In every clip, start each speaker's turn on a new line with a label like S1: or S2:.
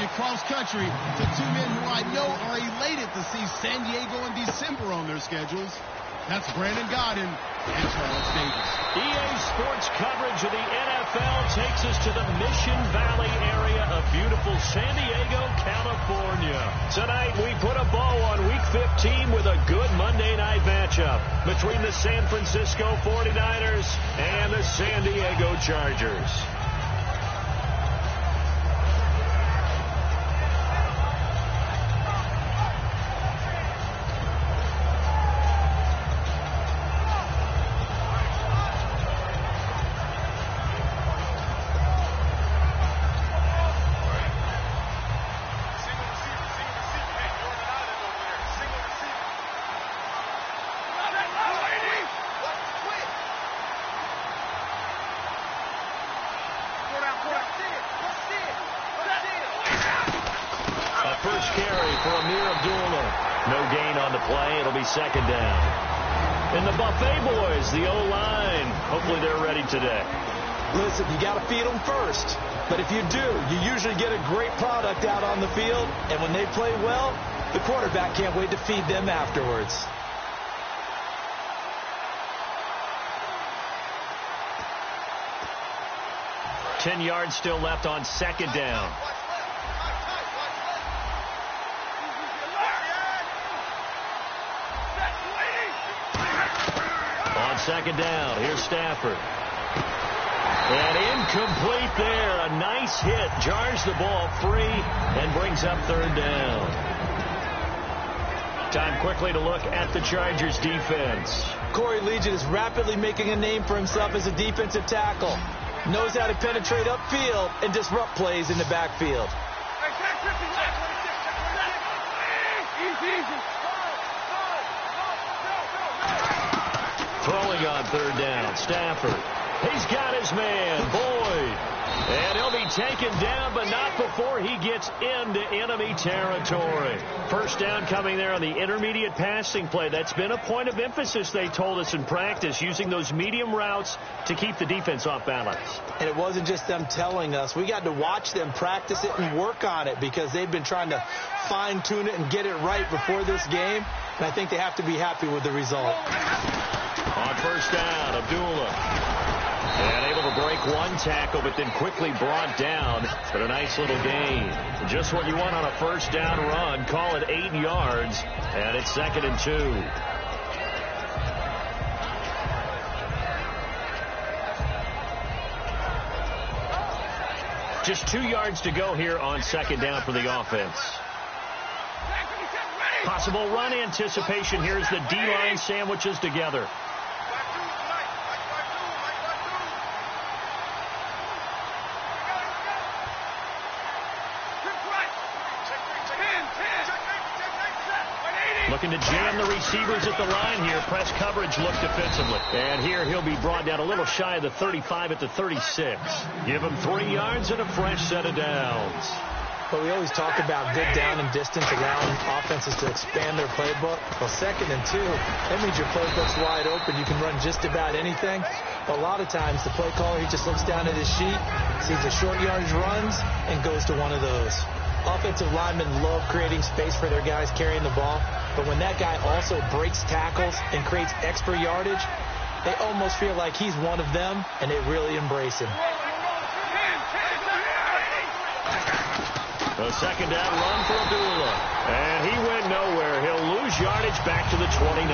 S1: California cross country to two men who I know are elated to see San Diego in December on their schedules. That's Brandon Godden and Charles Davis.
S2: EA Sports coverage of the NFL takes us to the Mission Valley area of beautiful San Diego, California. Tonight, we put a bow on Week 15 with a good Monday night matchup between the San Francisco 49ers and the San Diego Chargers.
S3: Second down. And the Buffet boys, the O-line, hopefully they're ready today.
S4: Listen, you got to feed them first. But if you do, you usually get a great product out on the field. And when they play well, the quarterback can't wait to feed them afterwards.
S3: Ten yards still left on second down. On second down, here's Stafford. And incomplete there. A nice hit. Jars the ball free and brings up third down. Time quickly to look at the Chargers defense.
S4: Corey Legion is rapidly making a name for himself as a defensive tackle. Knows how to penetrate upfield and disrupt plays in the backfield.
S3: Throwing on third down, Stafford. He's got his man, Boyd. And he'll be taken down, but not before he gets into enemy territory. First down coming there on the intermediate passing play. That's been a point of emphasis, they told us in practice, using those medium routes to keep the defense off balance.
S4: And it wasn't just them telling us. We got to watch them practice it and work on it because they've been trying to fine-tune it and get it right before this game. And I think they have to be happy with the result.
S3: On first down, Abdullah. And able to break one tackle, but then quickly brought down. But a nice little gain. Just what you want on a first down run. Call it 8 yards. And it's 2nd and 2. Just 2 yards to go here on second down for the offense. Possible run anticipation here as the D-line sandwiches together. Looking to jam the receivers at the line here. Press coverage look defensively. And here he'll be brought down a little shy of the 35 at the 36. Give him 3 yards and a fresh set of downs.
S4: But we always talk about good down and distance, allowing offenses to expand their playbook. Well, 2nd and 2, that means your playbook's wide open. You can run just about anything. But a lot of times the play caller, he just looks down at his sheet, sees the short yardage runs, and goes to one of those. Offensive linemen love creating space for their guys carrying the ball, but when that guy also breaks tackles and creates extra yardage, they almost feel like he's one of them, and they really embrace him.
S3: The second down run for Abdullah. And he went nowhere. He'll lose yardage back to the 29.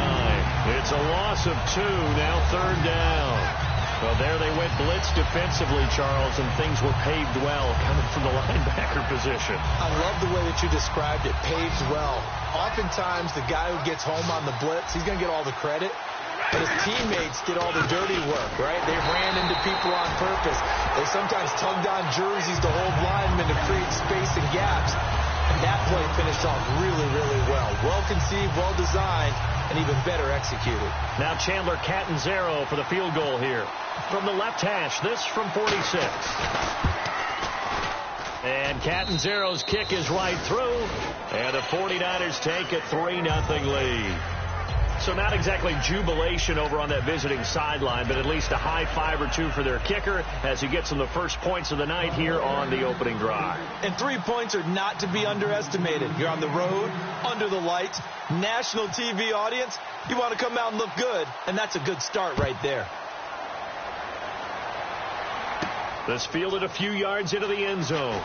S3: It's a loss of 2, now third down. Well, there they went blitz defensively, Charles, and things were paved well coming from the linebacker position.
S4: I love the way that you described it, paved well. Oftentimes, the guy who gets home on the blitz, he's going to get all the credit. But his teammates did all the dirty work, right? They ran into people on purpose. They sometimes tugged on jerseys to hold linemen to create space and gaps. And that play finished off really, really well. Well conceived, well designed, and even better executed.
S3: Now Chandler Catanzaro for the field goal here. From the left hash, this from 46. And Catanzaro's kick is right through. And the 49ers take a 3-0 lead.
S2: So not exactly jubilation over on that visiting sideline, but at least a high five or two for their kicker as he gets them the first points of the night here on the opening drive.
S4: And 3 points are not to be underestimated. You're on the road, under the lights, national TV audience. You want to come out and look good, and that's a good start right there.
S2: This fielded a few yards into the end zone.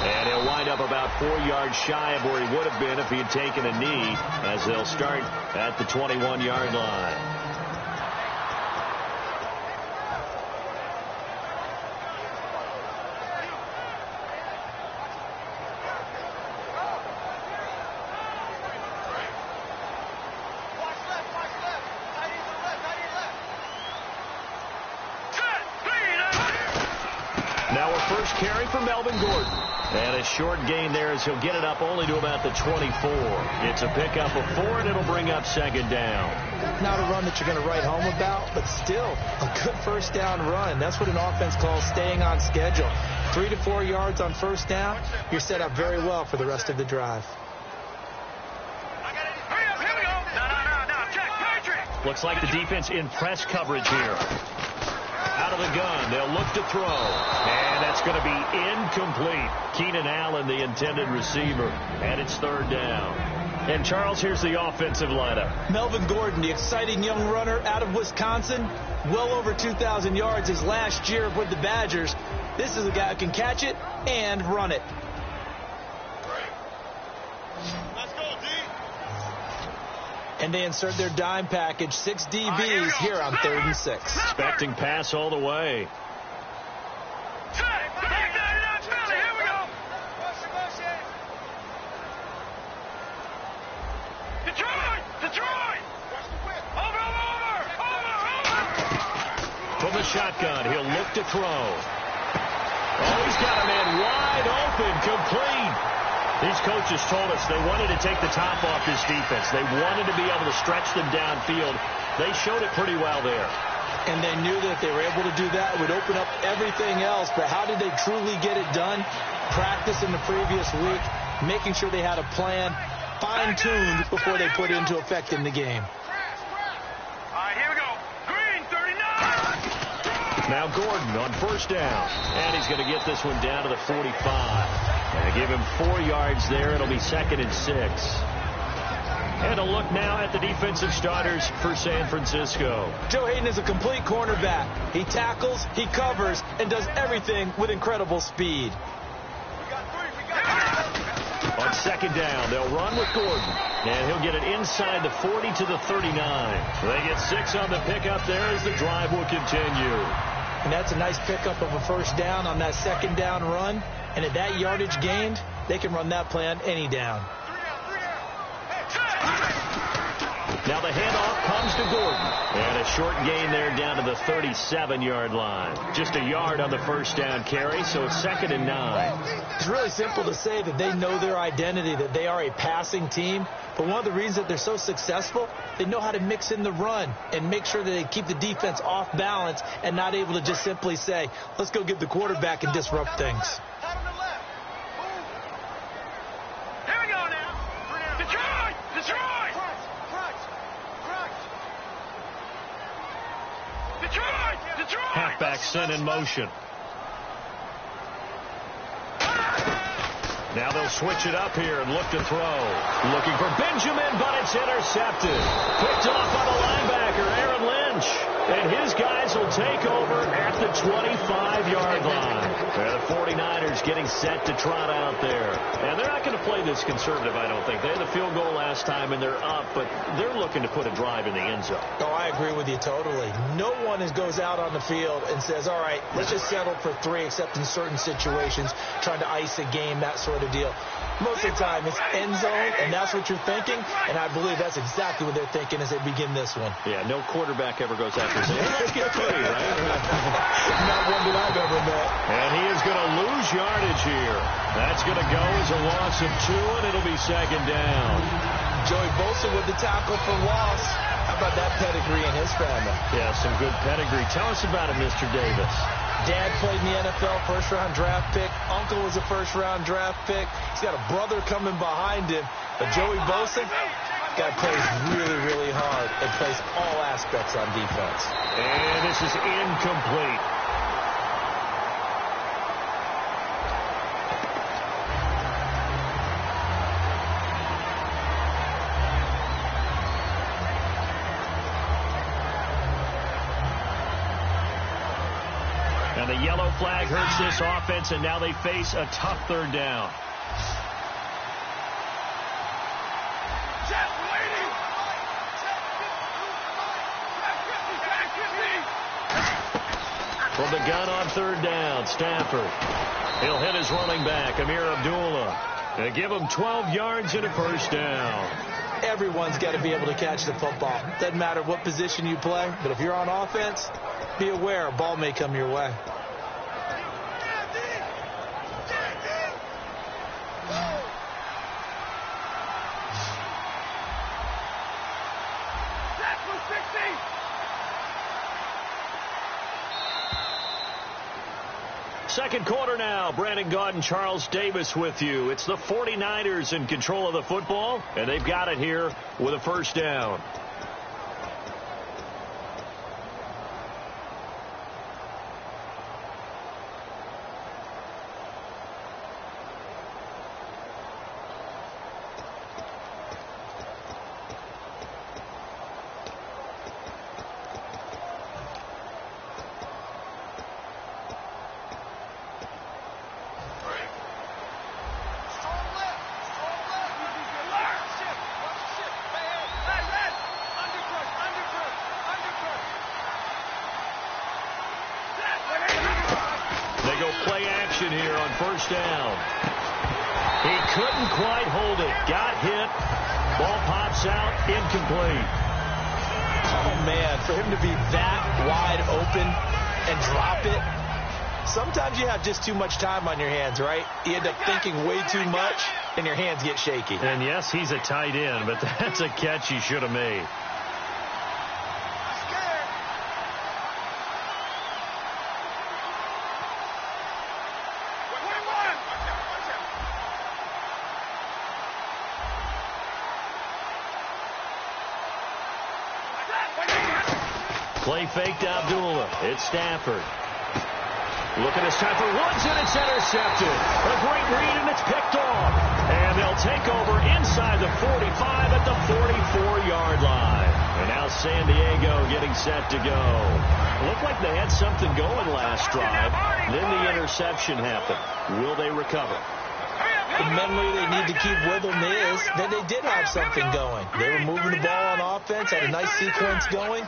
S2: And he'll wind up about 4 yards shy of where he would have been if he had taken a knee, as they'll start at the 21-yard line. Now a first carry for Melvin Gordon. And a short gain there as he'll get it up only to about the 24. It's a pickup of 4, and it'll bring up second down.
S4: Not a run that you're going to write home about, but still a good first down run. That's what an offense calls staying on schedule. 3 to 4 yards on first down. You're set up very well for the rest of the drive.
S2: Looks like the defense in press coverage here. Out of the gun, they'll look to throw. And that's going to be incomplete. Keenan Allen, the intended receiver. And it's third down. And, Charles, here's the offensive lineup.
S4: Melvin Gordon, the exciting young runner out of Wisconsin. Well over 2,000 yards his last year with the Badgers. This is a guy who can catch it and run it. And they insert their dime package. 6 DBs here on 3rd and 6.
S2: Expecting pass all the way. From the shotgun, he'll look to throw. Oh, he's got a man wide open, complete. These coaches told us they wanted to take the top off this defense. They wanted to be able to stretch them downfield. They showed it pretty well there.
S4: And they knew that if they were able to do that, it would open up everything else. But how did they truly get it done? Practice in the previous week, making sure they had a plan, fine-tuned before they put it into effect in the game.
S3: All right, here we go. Green, 39.
S2: Now Gordon on first down. And he's going to get this one down to the 45. And give him 4 yards there. It'll be 2nd and 6. And a look now at the defensive starters for San Francisco.
S4: Joe Hayden is a complete cornerback. He tackles, he covers, and does everything with incredible speed.
S2: On second down, they'll run with Gordon. And he'll get it inside the 40 to the 39. They get 6 on the pickup there as the drive will continue.
S4: And that's a nice pickup of a first down on that second down run. And at that yardage gained, they can run that play on any down.
S2: Now the handoff comes to Gordon. And a short gain there down to the 37-yard line. Just a yard on the first down carry, so it's 2nd and 9.
S4: It's really simple to say that they know their identity, that they are a passing team. But one of the reasons that they're so successful, they know how to mix in the run and make sure that they keep the defense off balance and not able to just simply say, let's go get the quarterback and disrupt things.
S2: Halfback sent in motion. Now they'll switch it up here and look to throw. Looking for Benjamin, but it's intercepted. Picked off by the linebacker, Aaron Lynch. And his guys will take over at the 25-yard line. The 49ers getting set to trot out there. And they're not going to play this conservative, I don't think. They had the field goal last time, and they're up, but they're looking to put a drive in the end zone.
S4: Oh, I agree with you totally. No one goes out on the field and says, all right, let's just settle for 3, except in certain situations, trying to ice a game, that sort of deal. Most of the time, it's end zone, and that's what you're thinking, and I believe that's exactly what they're thinking as they begin this one.
S2: Yeah, no quarterback ever goes after saying, hey, let's get 3, right?
S4: Not one that I've ever met.
S2: And he is going to lose yardage here. That's going to go as a loss of 2, and it'll be 2nd down.
S4: Joey Bosa with the tackle for loss. How about that pedigree in his family?
S2: Yeah, some good pedigree. Tell us about it, Mr. Davis.
S4: Dad played in the NFL, first-round draft pick. Uncle was a first-round draft pick. He's got a brother coming behind him. But Joey Bosa, Guy plays really, really hard and plays all aspects on defense.
S2: And this is incomplete. And the yellow flag hurts this offense, and now they face a tough third down. From the gun on third down, Stafford. He'll hit his running back, Amir Abdullah. They give him 12 yards and a first down.
S4: Everyone's got to be able to catch the football. Doesn't matter what position you play, but if you're on offense, be aware a ball may come your way.
S2: Second quarter now. Brandon Gaudin and Charles Davis with you. It's the 49ers in control of the football, and they've got it here with a first down. Play action here on first down. He couldn't quite hold it. Got hit. Ball pops out. Incomplete.
S4: Oh, man, for him to be that wide open and drop it. Sometimes you have just too much time on your hands, right? You end up thinking way too much, and your hands get shaky.
S2: And, yes, he's a tight end, but that's a catch he should have made. Play fake to Abdullah. It's Stafford. Looking at Stafford. Woods, and it's intercepted. A great read, and it's picked off. And they'll take over inside the 45 at the 44-yard line. And now San Diego getting set to go. Looked like they had something going last drive. Then the interception happened. Will they recover?
S4: The memory they need to keep with them is that they did have something going. They were moving the ball on offense, had a nice sequence going.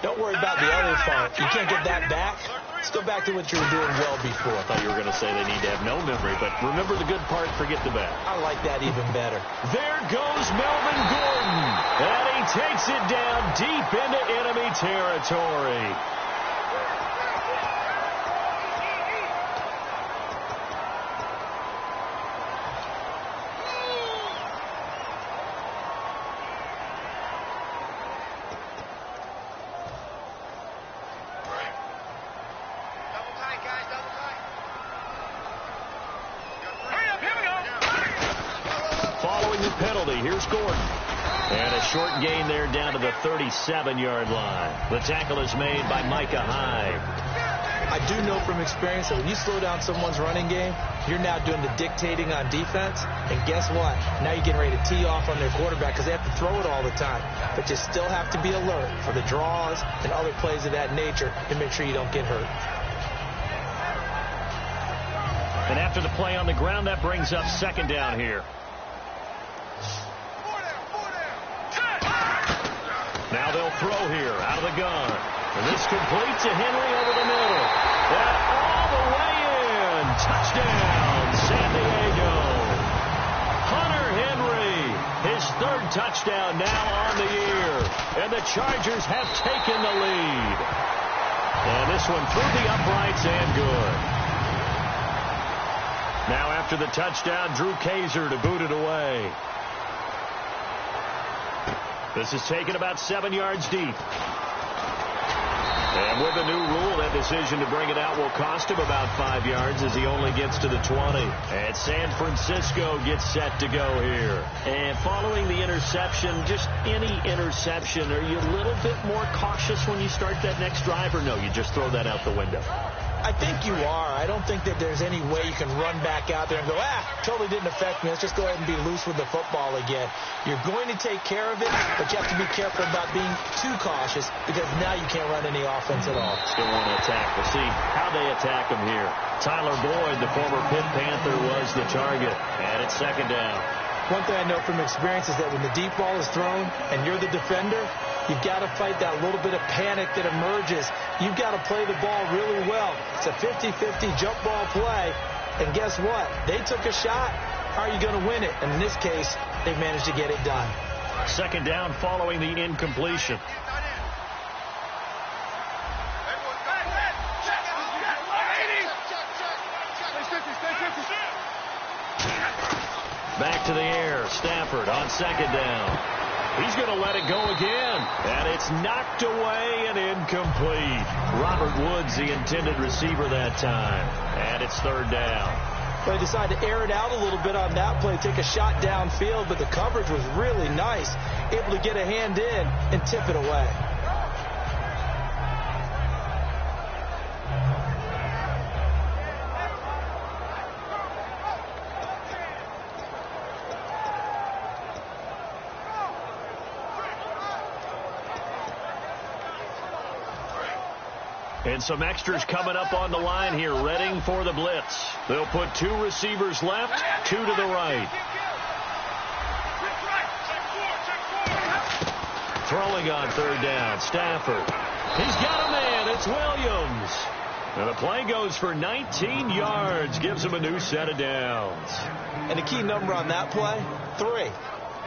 S4: Don't worry about the other part. You can't get that back. Let's go back to what you were doing well before.
S2: I thought you were going to say they need to have no memory, but remember the good part, forget the bad.
S4: I like that even better.
S2: There goes Melvin Gordon, and he takes it down deep into enemy territory. Here's Gordon. And a short gain there down to the 37-yard line. The tackle is made by Micah Hyde.
S4: I do know from experience that when you slow down someone's running game, you're now doing the dictating on defense. And guess what? Now you're getting ready to tee off on their quarterback because they have to throw it all the time. But you still have to be alert for the draws and other plays of that nature to make sure you don't get hurt.
S2: And after the play on the ground, that brings up second down here. Now they'll throw here out of the gun. And this complete to Henry over the middle. And all the way in. Touchdown, San Diego. Hunter Henry, his third touchdown now on the year. And the Chargers have taken the lead. And this one through the uprights and good. Now after the touchdown, Drew Kaiser to boot it away. This is taken about 7 yards deep. And with the new rule, that decision to bring it out will cost him about 5 yards as he only gets to the 20. And San Francisco gets set to go here. And following the interception, just any interception, are you a little bit more cautious when you start that next drive, or no, you just throw that out the window?
S4: I think you are. I don't think that there's any way you can run back out there and go, totally didn't affect me. Let's just go ahead and be loose with the football again. You're going to take care of it, but you have to be careful about being too cautious because now you can't run any offense at all.
S2: Still want to attack. We'll see how they attack him here. Tyler Boyd, the former Pitt Panther, was the target. And it's second down.
S4: One thing I know from experience is that when the deep ball is thrown and you're the defender, you've got to fight that little bit of panic that emerges. You've got to play the ball really well. It's a 50-50 jump ball play. And guess what? They took a shot. How are you going to win it? And in this case, they managed to get it done.
S2: Second down following the incompletion. Back to the air. Stafford on second down. He's going to let it go again. And it's knocked away and incomplete. Robert Woods, the intended receiver that time. And it's third down.
S4: They decided to air it out a little bit on that play, take a shot downfield, but the coverage was really nice. Able to get a hand in and tip it away.
S2: And some extras coming up on the line here, readying for the blitz. They'll put 2 receivers left, 2 to the right. Throwing on third down, Stafford. He's got a man, it's Williams. And the play goes for 19 yards, gives him a new set of downs.
S4: And the key number on that play, 3.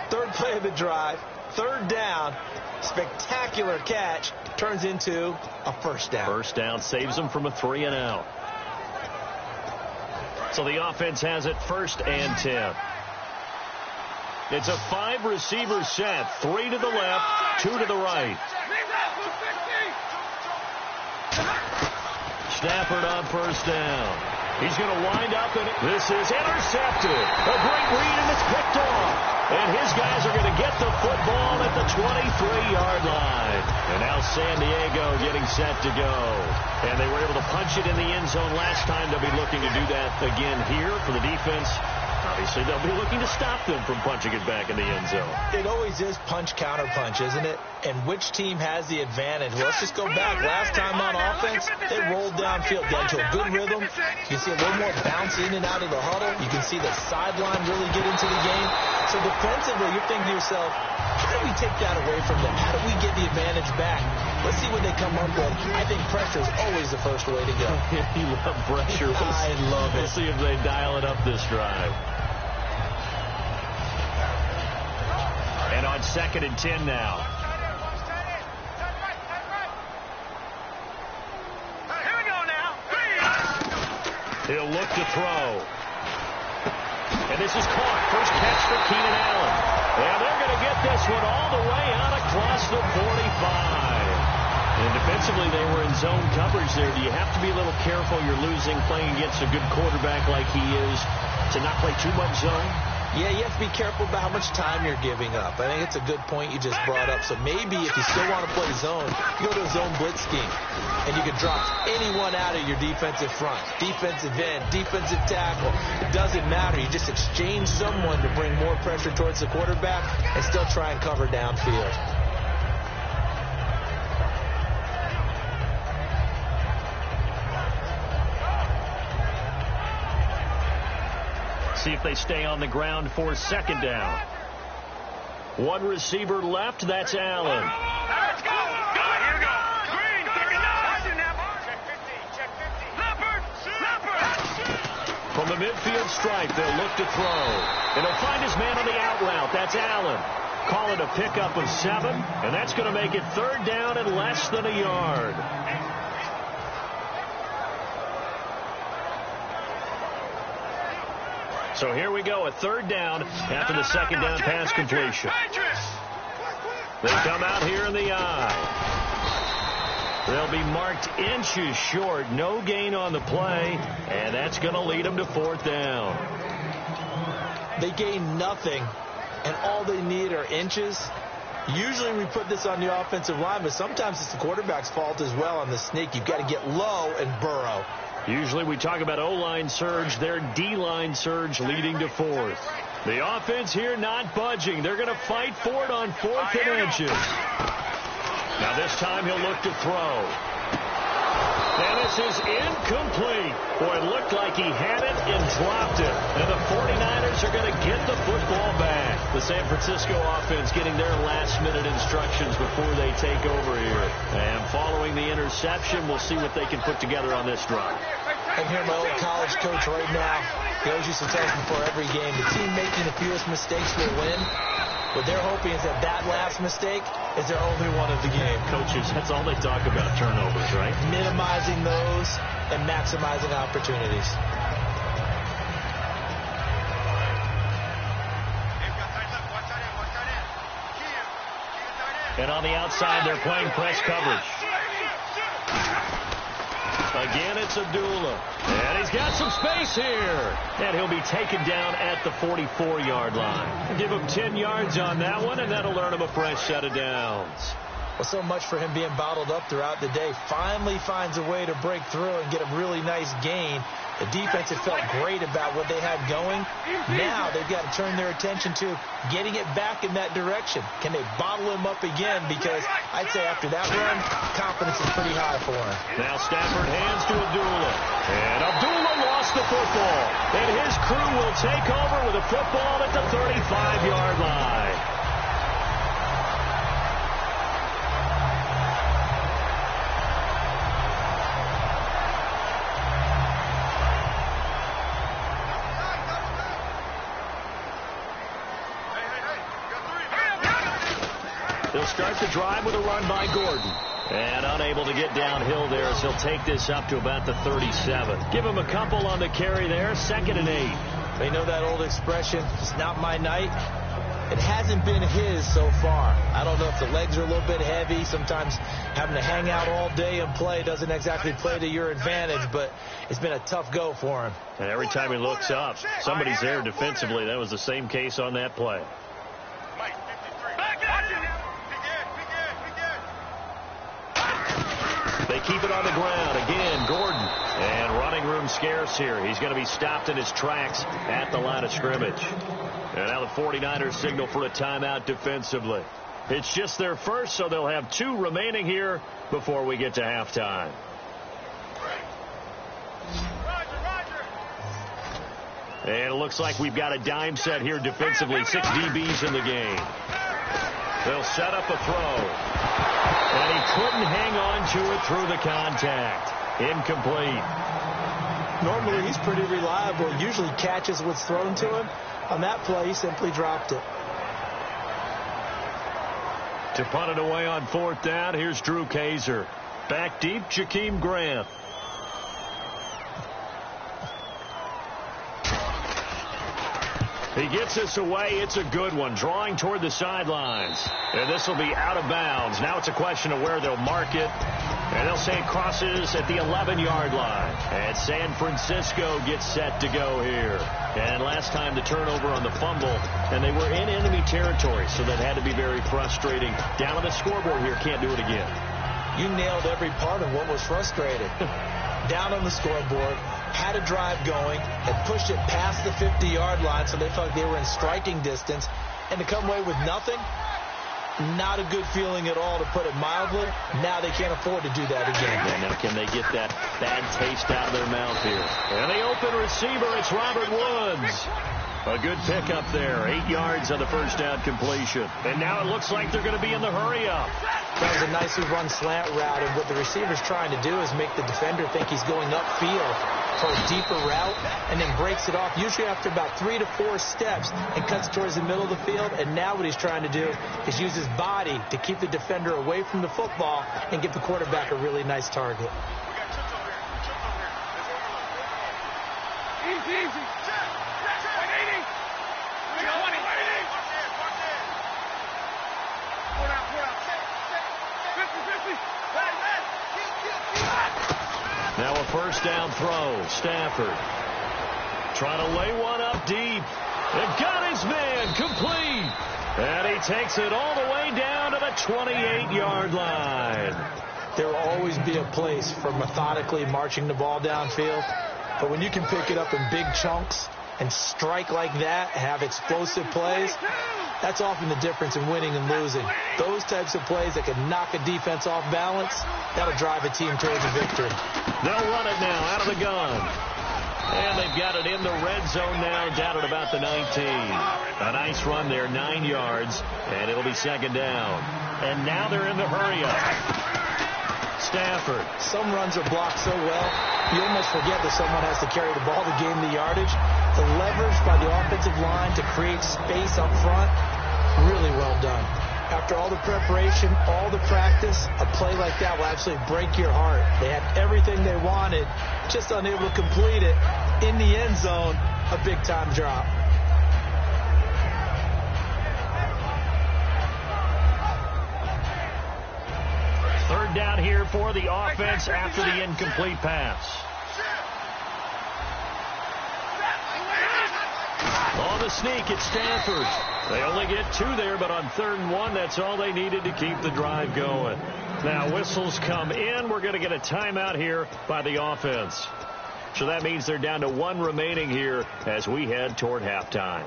S4: Third play of the drive, third down, spectacular catch, turns into a first down.
S2: First down saves them from a 3 and out. So the offense has it first and 10. It's a 5-receiver set, 3 to the left, 2 to the right. Stafford on first down. He's going to wind up, and this is intercepted. A great read, and it's picked off. And his guys are going to get the football at the 23-yard line. And now San Diego getting set to go. And they were able to punch it in the end zone last time. They'll be looking to do that again here for the defense. Obviously, they'll be looking to stop them from punching it back in the end zone.
S4: It always is punch, counter punch, isn't it? And which team has the advantage? Well, let's just go back. Last time on offense, they rolled downfield, got into a good rhythm. You can see a little more bounce in and out of the huddle. You can see the sideline really get into the game. So defensively, you're thinking to yourself, how do we take that away from them? How do we get the advantage back? Let's see what they come up with. I think pressure is always the first way to go.
S2: You love pressure.
S4: I love it.
S2: We'll see if they dial it up this drive. And on second and 10 now.
S3: Here we go now.
S2: He'll look to throw. And this is caught. First catch for Keenan Allen. And they're going to get this one all the way out across the 45. And defensively, they were in zone coverage there. Do you have to be a little careful? You're losing, playing against a good quarterback like he is, to not play too much zone?
S4: Yeah, you have to be careful about how much time you're giving up. I think it's a good point you just brought up. So maybe if you still want to play zone, you go to a zone blitz scheme. And you can drop anyone out of your defensive front. Defensive end, defensive tackle. It doesn't matter. You just exchange someone to bring more pressure towards the quarterback and still try and cover downfield.
S2: See if they stay on the ground for second down. 1 receiver left. That's Allen.
S3: Let's go. Here we go. Green, 39. Check 50. Leopard.
S2: From the midfield stripe, they'll look to throw. And he'll find his man on the out route. That's Allen. Call it a pickup of 7. And that's going to make it third down and less than a yard. So here we go, a third down after the second down pass completion. They come out here in the eye. They'll be marked inches short. No gain on the play, and that's going to lead them to 4th down.
S4: They gain nothing, and all they need are inches. Usually we put this on the offensive line, but sometimes it's the quarterback's fault as well on the sneak. You've got to get low and burrow.
S2: Usually we talk about O-line surge, their D-line surge leading to 4th. The offense here not budging. They're going to fight for it on 4th and inches. Now this time he'll look to throw. And this is incomplete. Boy, it looked like he had it and dropped it. And the 49ers are going to get the football back. The San Francisco offense getting their last-minute instructions before they take over here. And following the interception, we'll see what they can put together on this drive.
S4: I'm here, my old college coach right now. He always used to tell us before every game, the team making the fewest mistakes will win. What they're hoping is that that last mistake is their only one of the game.
S2: Coaches, that's all they talk about, turnovers, right?
S4: Minimizing those and maximizing opportunities.
S2: And on the outside, they're playing press coverage. Again, it's Abdullah. And he's got some space here. And he'll be taken down at the 44-yard line. Give him 10 yards on that one, and that'll earn him a fresh set of downs.
S4: Well, so much for him being bottled up throughout the day. Finally finds a way to break through and get a really nice gain. The defense had felt great about what they had going. Now they've got to turn their attention to getting it back in that direction. Can they bottle him up again? Because I'd say after that run, confidence is pretty high for him.
S2: Now Stafford hands to Abdullah. And Abdullah lost the football. And his crew will take over with a football at the 35-yard line. They'll start the drive with a run by Gordon. And unable to get downhill there as he'll take this up to about the 37. Give him a couple on the carry there. 2nd and 8.
S4: They know that old expression, it's not my night. It hasn't been his so far. I don't know if the legs are a little bit heavy. Sometimes having to hang out all day and play doesn't exactly play to your advantage, but it's been a tough go for him.
S2: And every time he looks up, somebody's there defensively. That was the same case on that play. They keep it on the ground. Again, Gordon. And running room scarce here. He's going to be stopped in his tracks at the line of scrimmage. And now the 49ers signal for a timeout defensively. It's just their first, so they'll have 2 remaining here before we get to halftime. And it looks like we've got a dime set here defensively. 6 DBs in the game. They'll set up a throw. And he couldn't hang on to it through the contact. Incomplete.
S4: Normally he's pretty reliable. Usually catches what's thrown to him. On that play, he simply dropped it.
S2: To punt it away on 4th down, here's Drew Kaiser. Back deep, Jakeem Grant. He gets this away. It's a good one. Drawing toward the sidelines. And this will be out of bounds. Now it's a question of where they'll mark it. And they'll say it crosses at the 11-yard line. And San Francisco gets set to go here. And last time the turnover on the fumble. And they were in enemy territory, so that had to be very frustrating. Down on the scoreboard here, can't do it again.
S4: You nailed every part of what was frustrating. Down on the scoreboard, had a drive going, and pushed it past the 50-yard line, so they felt like they were in striking distance. And to come away with nothing, not a good feeling at all, to put it mildly. Now they can't afford to do that again.
S2: Yeah, now can they get that bad taste out of their mouth here? And the open receiver, it's Robert Woods. A good pickup there. 8 yards on the first down completion. And now it looks like they're going to be in the hurry-up.
S4: That was a nicely run slant route, and what the receiver's trying to do is make the defender think he's going upfield for a deeper route, and then breaks it off, usually after about 3 to 4 steps, and cuts towards the middle of the field. And now what he's trying to do is use his body to keep the defender away from the football and give the quarterback a really nice target.
S5: Easy.
S2: first down throw. Stafford trying to lay one up deep. They've got his man complete. And he takes it all the way down to the 28-yard line.
S4: There will always be a place for methodically marching the ball downfield. But when you can pick it up in big chunks and strike like that, have explosive plays, that's often the difference in winning and losing. Those types of plays that can knock a defense off balance, that'll drive a team towards a victory.
S2: They'll run it now out of the gun. And they've got it in the red zone now, down at about the 19. A nice run there, 9 yards, and it'll be second down. And now they're in the hurry-up. Stafford.
S4: Some runs are blocked so well, you almost forget that someone has to carry the ball to gain the yardage. The leverage by the offensive line to create space up front, really well done. After all the preparation, all the practice, a play like that will actually break your heart. They had everything they wanted, just unable to complete it. In the end zone, a big-time drop.
S2: Third down here for the offense after the incomplete pass. On the sneak, it's Stafford. They only get 2 there, but on 3rd and 1, that's all they needed to keep the drive going. Now, whistles come in. We're going to get a timeout here by the offense. So that means they're down to 1 remaining here as we head toward halftime.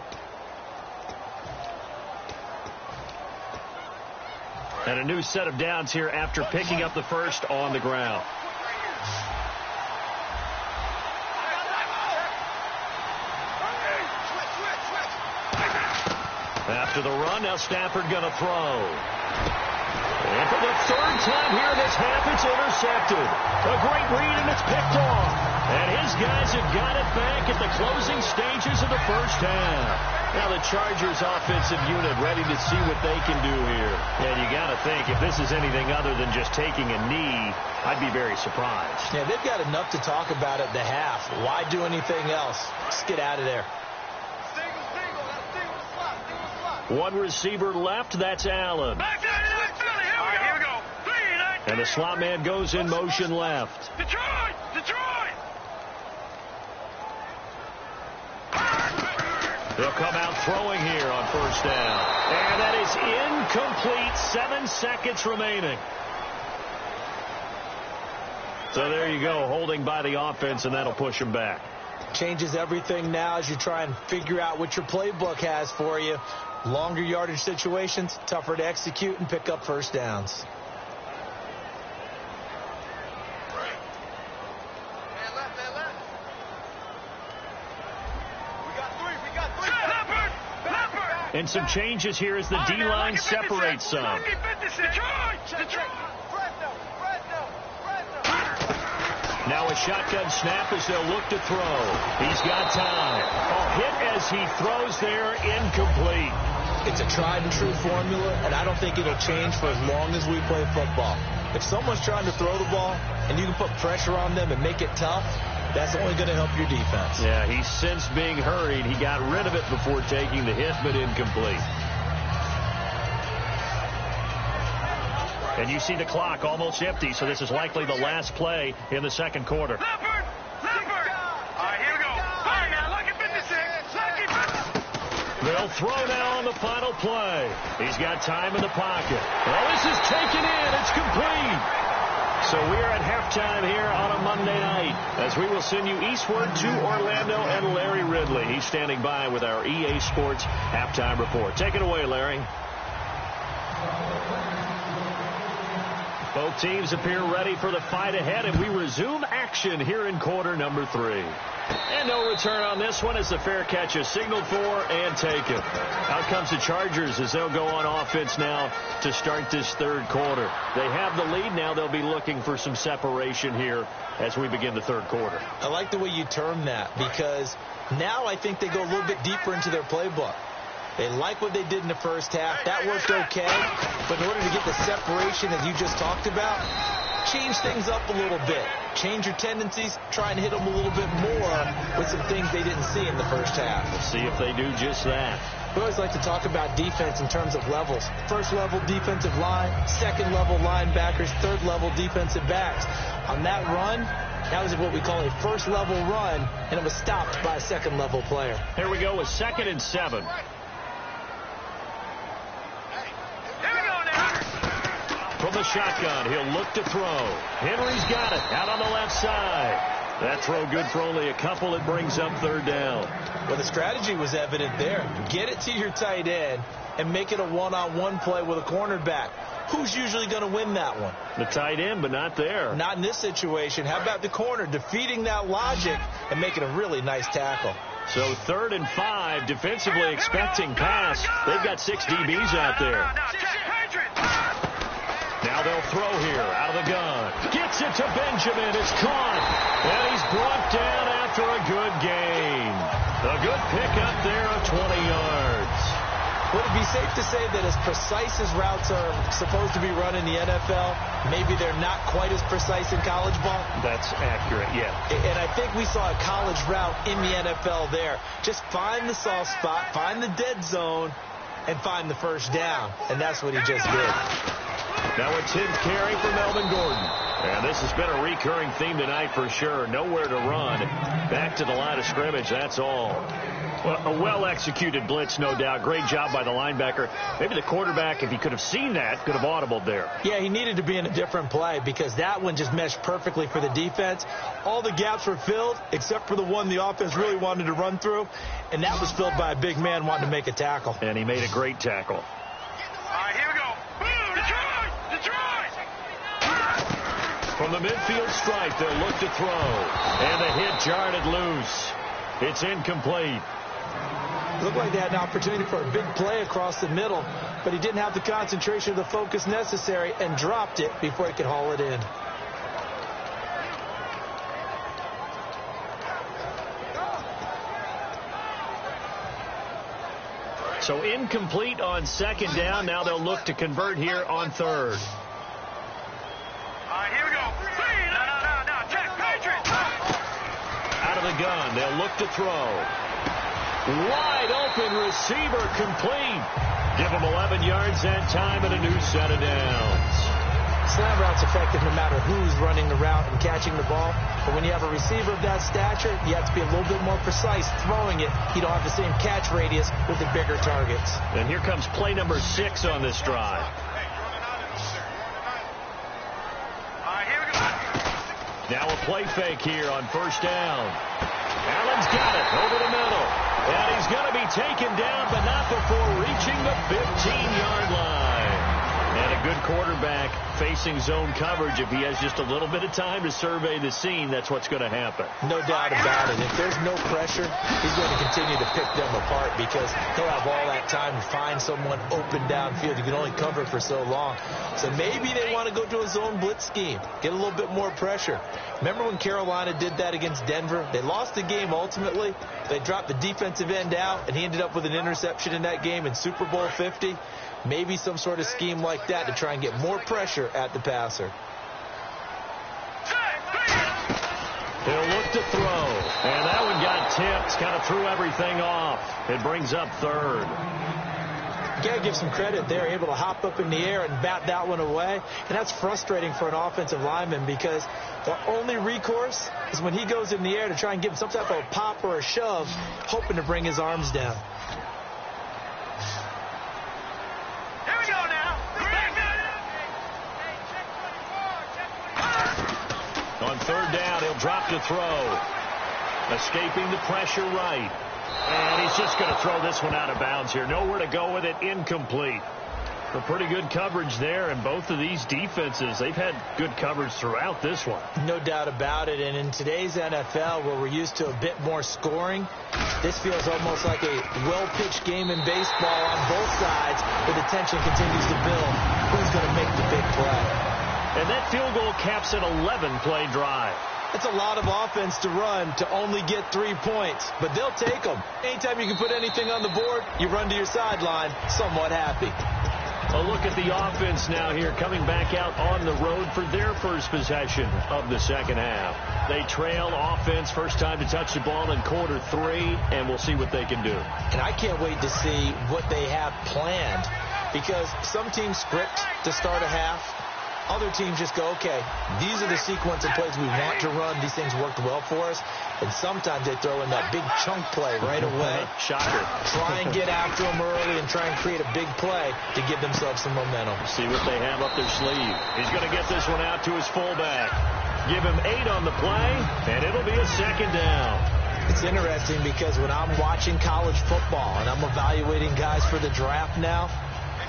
S2: And a new set of downs here after picking up the first on the ground. After the run, now Stafford going to throw. And for the 3rd time here in this half, it's intercepted. A great read, and it's picked off. And his guys have got it back at the closing stages of the first half. Now the Chargers offensive unit ready to see what they can do here. And you got to think, if this is anything other than just taking a knee, I'd be very surprised.
S4: Yeah, they've got enough to talk about at the half. Why do anything else? Just get out of there.
S2: One receiver left, that's Allen. And the slot man goes in motion left.
S3: Detroit!
S2: They'll come out throwing here on first down. And that is incomplete. 7 seconds remaining. So there you go, holding by the offense, and that'll push them back.
S4: Changes everything now as you try and figure out what your playbook has for you. Longer yardage situations, tougher to execute and pick up first downs.
S2: And some changes here as the D-line separates some. Now a shotgun snap as they'll look to throw. He's got time. A hit as he throws there, incomplete.
S4: It's a tried and true formula, and I don't think it'll change for as long as we play football. If someone's trying to throw the ball and you can put pressure on them and make it tough, that's only going to help your defense.
S2: Yeah, he's since being hurried. He got rid of it before taking the hit, but incomplete. And you see the clock almost empty, so this is likely the last play in the second quarter.
S3: Leopard! All right, here we go. All right, now, lucky 56.
S2: They'll throw now on the final play. He's got time in the pocket. Oh, this is taken in. It's complete. So we're at halftime here on a Monday night as we will send you eastward to Orlando and Larry Ridley. He's standing by with our EA Sports halftime report. Take it away, Larry. Both teams appear ready for the fight ahead, and we resume action here in quarter number 3. And no return on this one as the fair catch is signaled for and taken. Out comes the Chargers as they'll go on offense now to start this third quarter. They have the lead now. They'll be looking for some separation here as we begin the third quarter.
S4: I like the way you term that because now I think they go a little bit deeper into their playbook. They like what they did in the first half. That worked okay. But in order to get the separation, as you just talked about, change things up a little bit. Change your tendencies. Try and hit them a little bit more with some things they didn't see in the first half.
S2: Let's see if they do just that.
S4: We always like to talk about defense in terms of levels. First level defensive line, second level linebackers, third level defensive backs. On that run, That was what we call a first-level run, and it was stopped by a second-level player.
S2: Here we go with 2nd and 7. From the shotgun, he'll look to throw. Henry's got it out on the left side. That throw good for only a couple. It brings up 3rd down.
S4: Well, the strategy was evident there. Get it to your tight end and make it a one-on-one play with a cornerback. Who's usually going to win that one?
S2: The tight end, but not there.
S4: Not in this situation. How about the corner defeating that logic and making a really nice tackle?
S2: So 3rd and 5, defensively expecting pass. They've got 6 DBs out there. Now they'll throw here out of the gun. Gets it to Benjamin. It's caught. And he's brought down after a good gain. A good pickup there of 20 yards.
S4: Would it be safe to say that as precise as routes are supposed to be run in the NFL, maybe they're not quite as precise in college ball?
S2: That's accurate, yeah.
S4: And I think we saw a college route in the NFL there. Just find the soft spot, find the dead zone, and find the first down. And that's what he just did.
S2: Now a 10th carry for Melvin Gordon. And this has been a recurring theme tonight for sure. Nowhere to run. Back to the line of scrimmage, that's all. Well, a well-executed blitz, no doubt. Great job by the linebacker. Maybe the quarterback, if he could have seen that, could have audibled there.
S4: Yeah, he needed to be in a different play because that one just meshed perfectly for the defense. All the gaps were filled except for the one the offense really wanted to run through, and that was filled by a big man wanting to make a tackle.
S2: And he made a great tackle.
S3: All right, here we go. Boom, Detroit! Detroit!
S2: From the midfield stripe, they'll look to throw. And the hit jarred it loose. It's incomplete.
S4: Looked like they had an opportunity for a big play across the middle, but he didn't have the concentration or the focus necessary and dropped it before he could haul it in.
S2: So incomplete on 2nd down. Now they'll look to convert here on 3rd.
S3: All right, here we go. No. Check, Patriots.
S2: Out of the gun, they'll look to throw. Wide open receiver complete. Give him 11 yards that time and a new set of downs.
S4: Slant route's effective no matter who's running the route and catching the ball. But when you have a receiver of that stature, you have to be a little bit more precise throwing it. You don't have the same catch radius with the bigger targets.
S2: And here comes play number 6 on this drive.
S3: All right, here we go.
S2: Now a play fake here on 1st down. Allen's got it over the middle. And he's going to be taken down, but not before reaching the 15-yard line. And a good quarterback facing zone coverage. If he has just a little bit of time to survey the scene, that's what's going to happen.
S4: No doubt about it. If there's no pressure, he's going to continue to pick them apart because he'll have all that time to find someone open downfield. You can only cover for so long. So maybe they want to go to a zone blitz scheme, get a little bit more pressure. Remember when Carolina did that against Denver? They lost the game ultimately. They dropped the defensive end out, and he ended up with an interception in that game in Super Bowl 50. Maybe some sort of scheme like that to try and get more pressure at the passer.
S2: He'll look to throw. And that one got tipped. Kind of threw everything off. It brings up 3rd.
S4: You got to give some credit there, able to hop up in the air and bat that one away. And that's frustrating for an offensive lineman because the only recourse is when he goes in the air to try and give some type of a pop or a shove, hoping to bring his arms down.
S2: On 3rd down, he'll drop to throw. Escaping the pressure right. And he's just going to throw this one out of bounds here. Nowhere to go with it. Incomplete. A pretty good coverage there, and both of these defenses, they've had good coverage throughout this one.
S4: No doubt about it, and in today's NFL, where we're used to a bit more scoring, this feels almost like a well-pitched game in baseball on both sides, where the tension continues to build. Who's going to make the big play?
S2: And that field goal caps an 11-play drive.
S4: It's a lot of offense to run to only get 3 points, but they'll take them. Anytime you can put anything on the board, you run to your sideline somewhat happy.
S2: A look at the offense now here, coming back out on the road for their first possession of the 2nd half. They trail offense, first time to touch the ball in quarter 3, and we'll see what they can do.
S4: And I can't wait to see what they have planned, because some teams script to start a half, Other teams just go, okay, these are the sequence of plays we want to run. These things worked well for us. And sometimes they throw in that big chunk play right away.
S3: Shocker.
S4: Try and get after them early and try and create a big play to give themselves some momentum.
S3: See what they have up their sleeve. He's going to get this one out to his fullback. Give him 8 on the play, and it'll be a second down.
S4: It's interesting because when I'm watching college football and I'm evaluating guys for the draft now,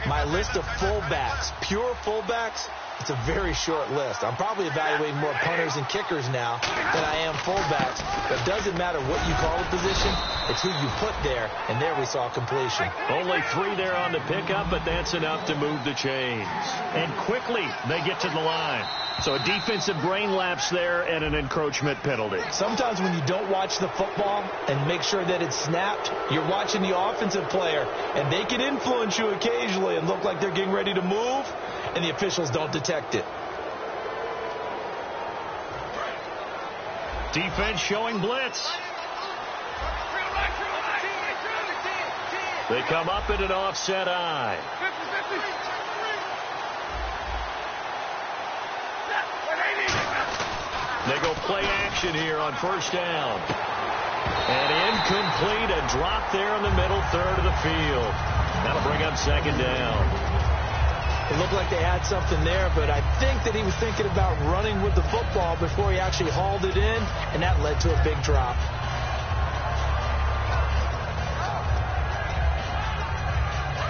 S4: my list of fullbacks, pure fullbacks, it's a very short list. I'm probably evaluating more punters and kickers now than I am fullbacks. But it doesn't matter what you call the position. It's who you put there, and there we saw completion.
S3: Only 3 there on the pickup, but that's enough to move the chains. And quickly, they get to the line. So a defensive brain lapse there and an encroachment penalty.
S4: Sometimes when you don't watch the football and make sure that it's snapped, you're watching the offensive player, and they can influence you occasionally and look like they're getting ready to move, and the officials don't detect it.
S3: Defense showing blitz. They come up in an offset eye. They go play action here on first down. And incomplete, a drop there in the middle third of the field. That'll bring up second down.
S4: It looked like they had something there, but I think that he was thinking about running with the football before he actually hauled it in, and that led to a big drop.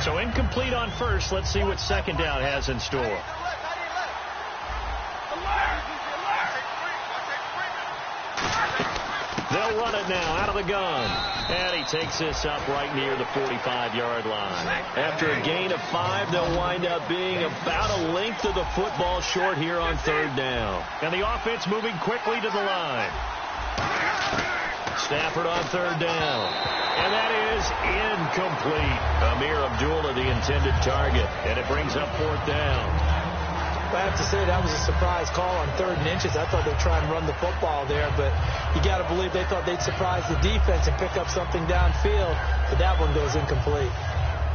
S3: So incomplete on first. Let's see what second down has in store. They'll run it now out of the gun. And he takes this up right near the 45-yard line. After a gain of 5, they'll wind up being about a length of the football short here on third down. And the offense moving quickly to the line. Stafford on third down. And that is incomplete. Amir Abdullah, the intended target. And it brings up fourth down.
S4: I have to say that was a surprise call on 3rd and inches. I thought they'd try and run the football there, but you got to believe they thought they'd surprise the defense and pick up something downfield, but that one goes incomplete.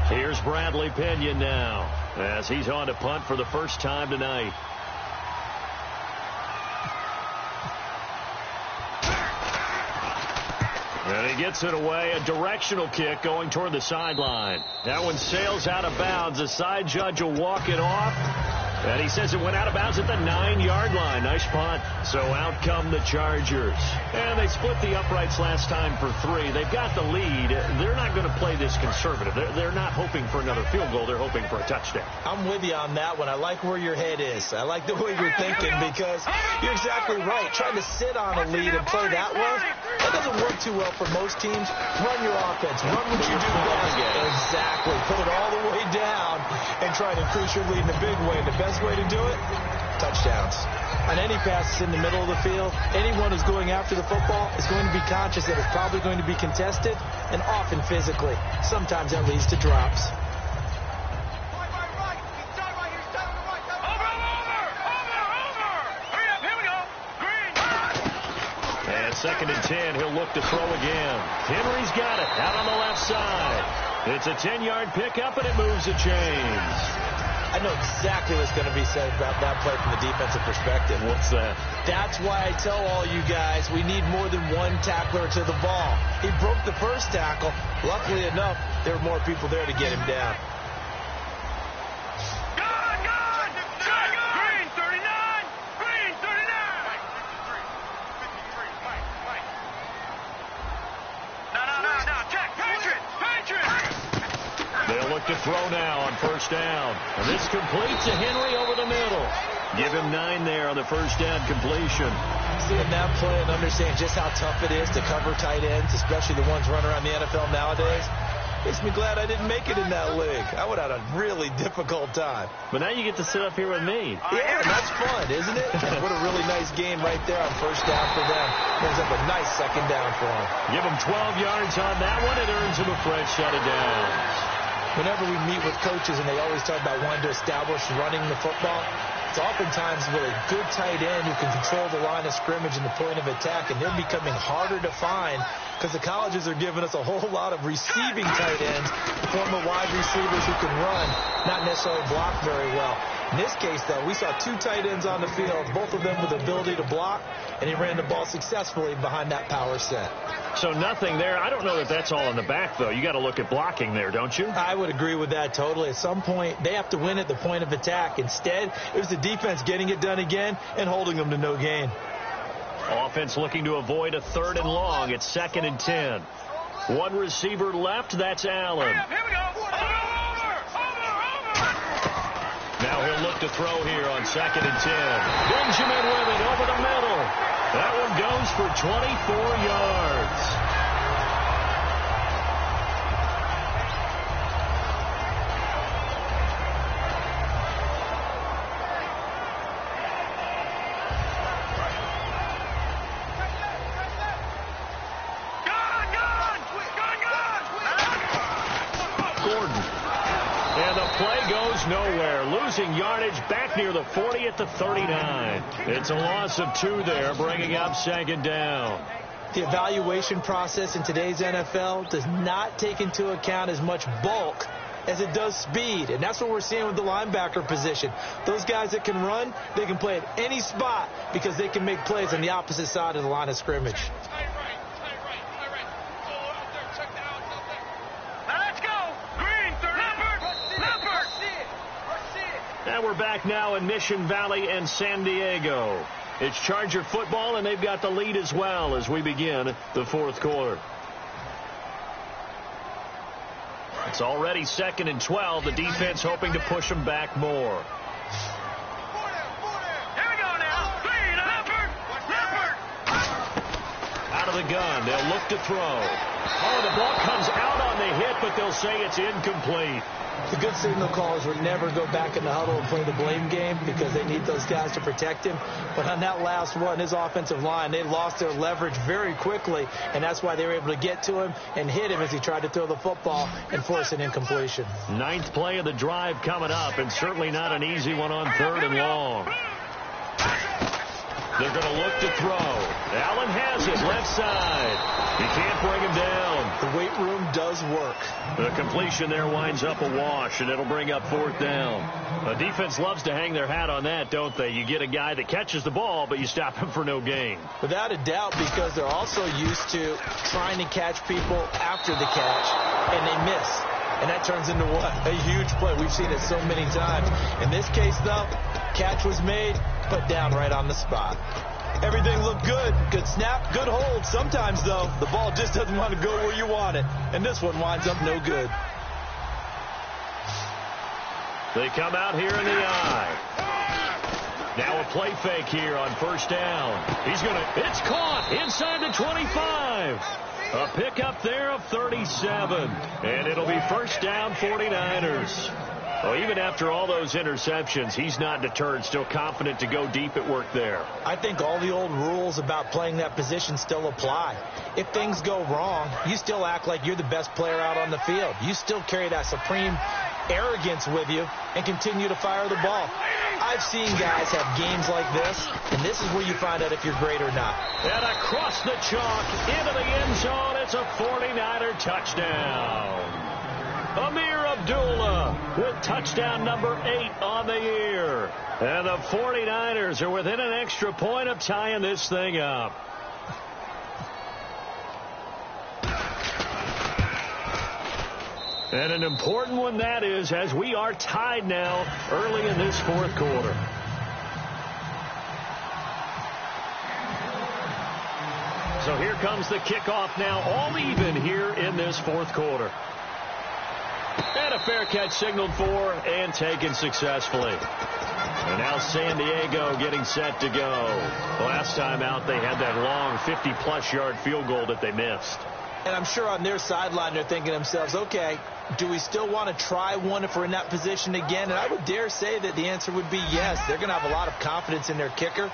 S3: Here's Bradley Pinion now as he's on to punt for the first time tonight. And he gets it away, a directional kick going toward the sideline. That one sails out of bounds. The side judge will walk it off. And he says it went out of bounds at the 9-yard line. Nice punt. So out come the Chargers. And they split the uprights last time for 3. They've got the lead. They're not going to play this conservative. They're not hoping for another field goal. They're hoping for a touchdown.
S4: I'm with you on that one. I like where your head is. I like the way you're thinking because you're exactly right. Trying to sit on a lead and play that way, that doesn't work too well for most teams. Run your offense. Run what you do best. Exactly. Put it all the way down and try to increase your lead in a big way. The best way to do it, touchdowns. On any passes in the middle of the field, anyone who's going after the football is going to be conscious that it's probably going to be contested and often physically. Sometimes that leads to drops.
S3: And 2nd and 10, he'll look to throw again. Henry's got it out on the left side. It's a 10-yard pickup, and it moves the chains.
S4: I know exactly what's going to be said about that play from the defensive perspective.
S3: What's that?
S4: That's why I tell all you guys we need more than one tackler to the ball. He broke the first tackle. Luckily enough, there were more people there to get him down.
S5: Green 39! Green 39! No. Check. Patriot!
S3: They'll look to throw now on first down. And this completes to Henry over the middle. Give him 9 there on the first down completion.
S4: Seeing that play and understanding just how tough it is to cover tight ends, especially the ones running around the NFL nowadays, makes me glad I didn't make it in that league. I would have had a really difficult time.
S3: But now you get to sit up here with me.
S4: Yeah, that's fun, isn't it? What a really nice game right there on first down for them. Brings up a nice second down for them.
S3: Give him 12 yards on that one. It earns him a fresh set of downs.
S4: Whenever we meet with coaches and they always talk about wanting to establish running the football, it's oftentimes with a good tight end who can control the line of scrimmage and the point of attack, and they're becoming harder to find because the colleges are giving us a whole lot of receiving tight ends, former wide receivers who can run, not necessarily block very well. In this case, though, we saw 2 tight ends on the field, both of them with the ability to block, and he ran the ball successfully behind that power set.
S2: So nothing there. I don't know that that's all in the back, though. You got to look at blocking there, don't you?
S4: I would agree with that totally. At some point, they have to win at the point of attack. Instead, it was the defense getting it done again and holding them to no gain.
S2: Offense looking to avoid a 3rd and long. It's 2nd and 10. One receiver left. That's Allen.
S5: Here we go.
S2: Now he'll look to throw here on 2nd and 10. Benjamin with it over the middle. That one goes for 24 yards. Nowhere, losing yardage back near the 40 at the 39. It's a loss of 2 there, bringing up 2nd down.
S4: The evaluation process in today's NFL does not take into account as much bulk as it does speed, and that's what we're seeing with the linebacker position. Those guys that can run, they can play at any spot because they can make plays on the opposite side of the line of scrimmage.
S2: And we're back now in Mission Valley and San Diego. It's Charger football, and they've got the lead as well as we begin the 4th quarter. It's already 2nd and 12. The defense hoping to push them back more.
S5: Here we go now.
S2: Out of the gun. They'll look to throw. Oh, the ball comes out on the hit, but they'll say it's incomplete.
S4: The good signal callers would never go back in the huddle and play the blame game because they need those guys to protect him. But on that last one, his offensive line, they lost their leverage very quickly, and that's why they were able to get to him and hit him as he tried to throw the football and force an incompletion.
S2: 9th play of the drive coming up, and certainly not an easy one on 3rd and long. They're going to look to throw. Allen has it, left side. He can't bring him down.
S4: The weight room does work.
S2: The completion there winds up a wash, and it'll bring up 4th down. The defense loves to hang their hat on that, don't they? You get a guy that catches the ball, but you stop him for no gain.
S4: Without a doubt, because they're also used to trying to catch people after the catch, and they miss. And that turns into what? A huge play. We've seen it so many times. In this case, though, catch was made, put down right on the spot. Everything looked good. Good snap, good hold. Sometimes, though, the ball just doesn't want to go where you want it. And this one winds up no good.
S2: They come out here in the eye. Now a play fake here on 1st down. It's caught inside the 25. A pickup there of 37. And it'll be 1st down 49ers. Well, even after all those interceptions, he's not deterred, still confident to go deep at work there.
S4: I think all the old rules about playing that position still apply. If things go wrong, you still act like you're the best player out on the field. You still carry that supreme arrogance with you and continue to fire the ball. I've seen guys have games like this, and this is where you find out if you're great or not.
S2: And across the chalk, into the end zone, it's a 49er touchdown. Amir Abdullah with touchdown number 8 on the year. And the 49ers are within an extra point of tying this thing up. And an important one that is, as we are tied now early in this 4th quarter. So here comes the kickoff now, all even here in this 4th quarter. And a fair catch signaled for and taken successfully. And now San Diego getting set to go. Last time out, they had that long 50-plus yard field goal that they missed.
S4: And I'm sure on their sideline, they're thinking to themselves, okay, do we still want to try one if we're in that position again? And I would dare say that the answer would be yes. They're going to have a lot of confidence in their kicker.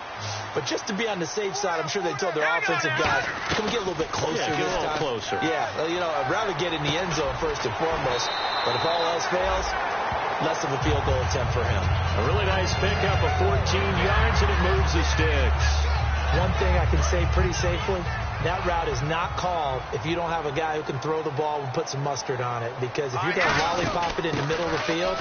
S4: But just to be on the safe side, I'm sure they told their offensive guys, can we get a little bit closer
S2: get
S4: this
S2: a little
S4: time?
S2: Closer.
S4: Yeah, well, I'd rather get in the end zone first and foremost. But if all else fails, less of a field goal attempt for him.
S2: A really nice pickup of 14 yards, and it moves the sticks.
S4: One thing I can say pretty safely, that route is not called if you don't have a guy who can throw the ball and put some mustard on it. Because if you're going to lollipop it in the middle of the field,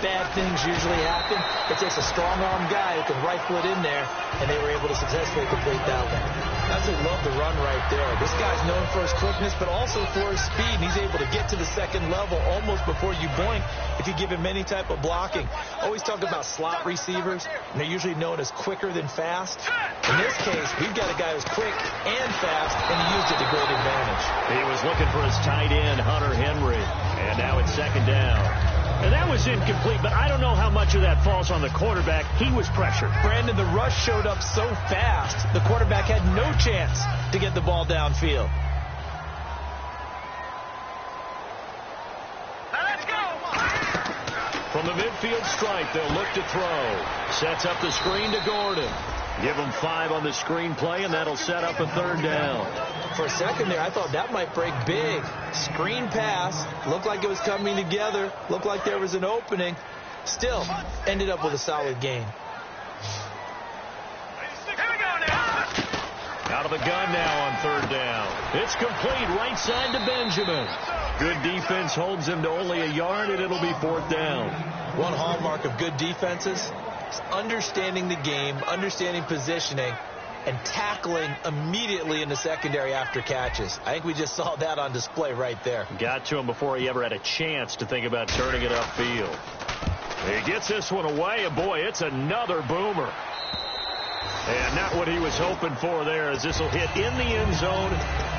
S4: bad things usually happen. It takes a strong-arm guy who can rifle it in there, and they were able to successfully complete that one. Absolutely love the run right there. This guy's known for his quickness, but also for his speed. And he's able to get to the second level almost before you blink if you give him any type of blocking. Always talk about slot receivers, and they're usually known as quicker than fast. In this case, we've got a guy who's quick and fast, and he used it to great advantage.
S2: He was looking for his tight end, Hunter Henry, and now it's second down. And that was incomplete, but I don't know how much of that falls on the quarterback. He was pressured.
S4: Brandon, the rush showed up so fast, the quarterback had no chance to get the ball downfield.
S5: Let's go.
S2: From the midfield stripe, they'll look to throw. Sets up the screen to Gordon. Give him 5 on the screen play, and that'll set up a third down.
S4: For a second there, I thought that might break big. Screen pass. Looked like it was coming together. Looked like there was an opening. Still, ended up with a solid gain.
S5: Here we go now.
S2: Out of the gun now on third down. It's complete right side to Benjamin. Good defense holds him to only a yard, and it'll be fourth down.
S4: One hallmark of good defenses is understanding the game, understanding positioning, and tackling immediately in the secondary after catches. I think we just saw that on display right there.
S2: Got to him before he ever had a chance to think about turning it upfield. He gets this one away, and boy, it's another boomer. And not what he was hoping for there, as this will hit in the end zone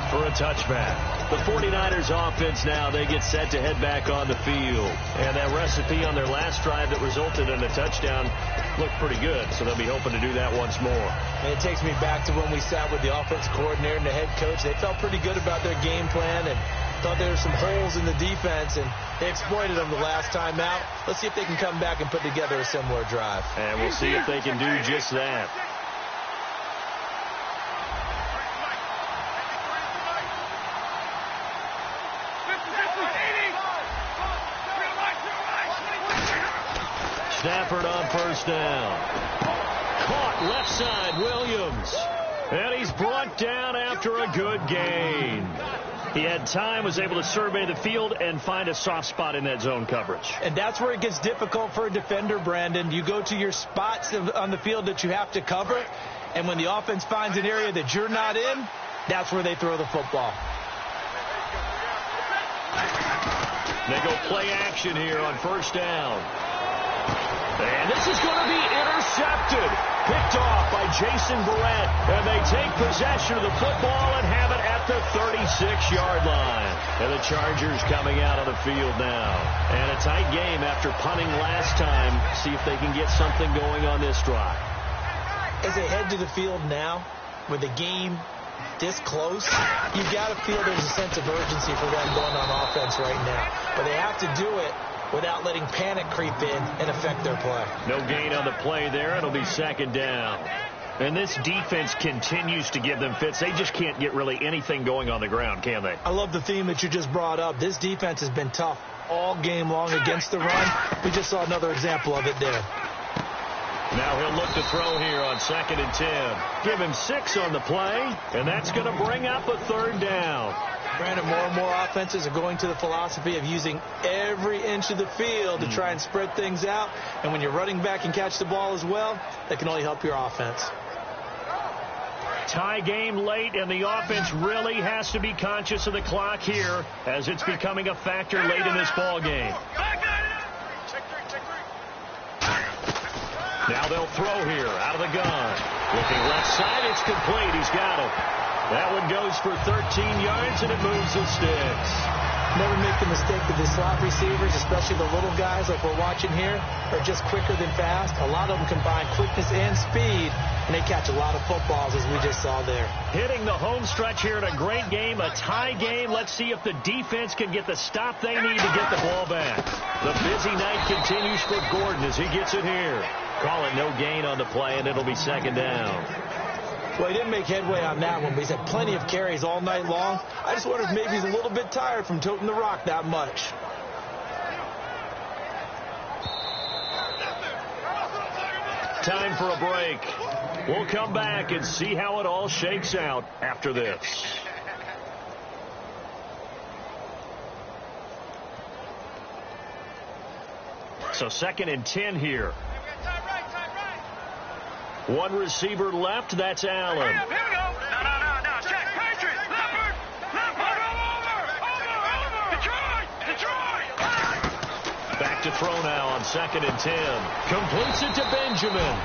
S2: for a touchback. The 49ers offense now, they get set to head back on the field. And that recipe on their last drive that resulted in a touchdown looked pretty good, so they'll be hoping to do that once more.
S4: And it takes me back to when we sat with the offense coordinator and the head coach. They felt pretty good about their game plan and thought there were some holes in the defense, and they exploited them the last time out. Let's see if they can come back and put together a similar drive.
S2: And we'll see if they can do just that. Stafford on first down. Caught left side, Williams. And he's brought down after a good gain. He had time, was able to survey the field and find a soft spot in that zone coverage.
S4: And that's where it gets difficult for a defender, Brandon. You go to your spots on the field that you have to cover, and when the offense finds an area that you're not in, that's where they throw the football.
S2: They go play action here on first down. And this is going to be intercepted. Picked off by Jason Barrett. And they take possession of the football and have it at the 36-yard line. And the Chargers coming out on the field now. And a tight game after punting last time. See if they can get something going on this drive.
S4: As they head to the field now, with the game this close, you've got to feel there's a sense of urgency for them going on offense right now. But they have to do it without letting panic creep in and affect their play.
S2: No gain on the play there. It'll be second down. And this defense continues to give them fits. They just can't get really anything going on the ground, can they?
S4: I love the theme that you just brought up. This defense has been tough all game long against the run. We just saw another example of it there.
S2: Now he'll look to throw here on 2nd and 10. Give him 6 on the play, and that's going to bring up a third down.
S4: Brandon, more and more offenses are going to the philosophy of using every inch of the field to try and spread things out. And when you're running back and catch the ball as well, that can only help your offense.
S2: Tie game late, and the offense really has to be conscious of the clock here as it's becoming a factor late in this ball game. Now they'll throw here out of the gun. Looking left side, it's complete. He's got it. That one goes for 13 yards, and it moves the sticks.
S4: Never make the mistake that the slot receivers, especially the little guys like we're watching here, are just quicker than fast. A lot of them combine quickness and speed, and they catch a lot of footballs, as we just saw there.
S2: Hitting the home stretch here in a great game, a tie game. Let's see if the defense can get the stop they need to get the ball back. The busy night continues for Gordon as he gets it here. Call it no gain on the play, and it'll be second down.
S4: Well, he didn't make headway on that one, but he's had plenty of carries all night long. I just wonder if maybe he's a little bit tired from toting the rock that much.
S2: time for a break. We'll come back and see how it all shakes out after this. So 2nd and 10 here. One receiver left. That's Allen.
S5: Here we go. No. Check. Patriot. Leopard. Over. Detroit.
S2: Back to throw now on 2nd and 10. Completes it to Benjamin.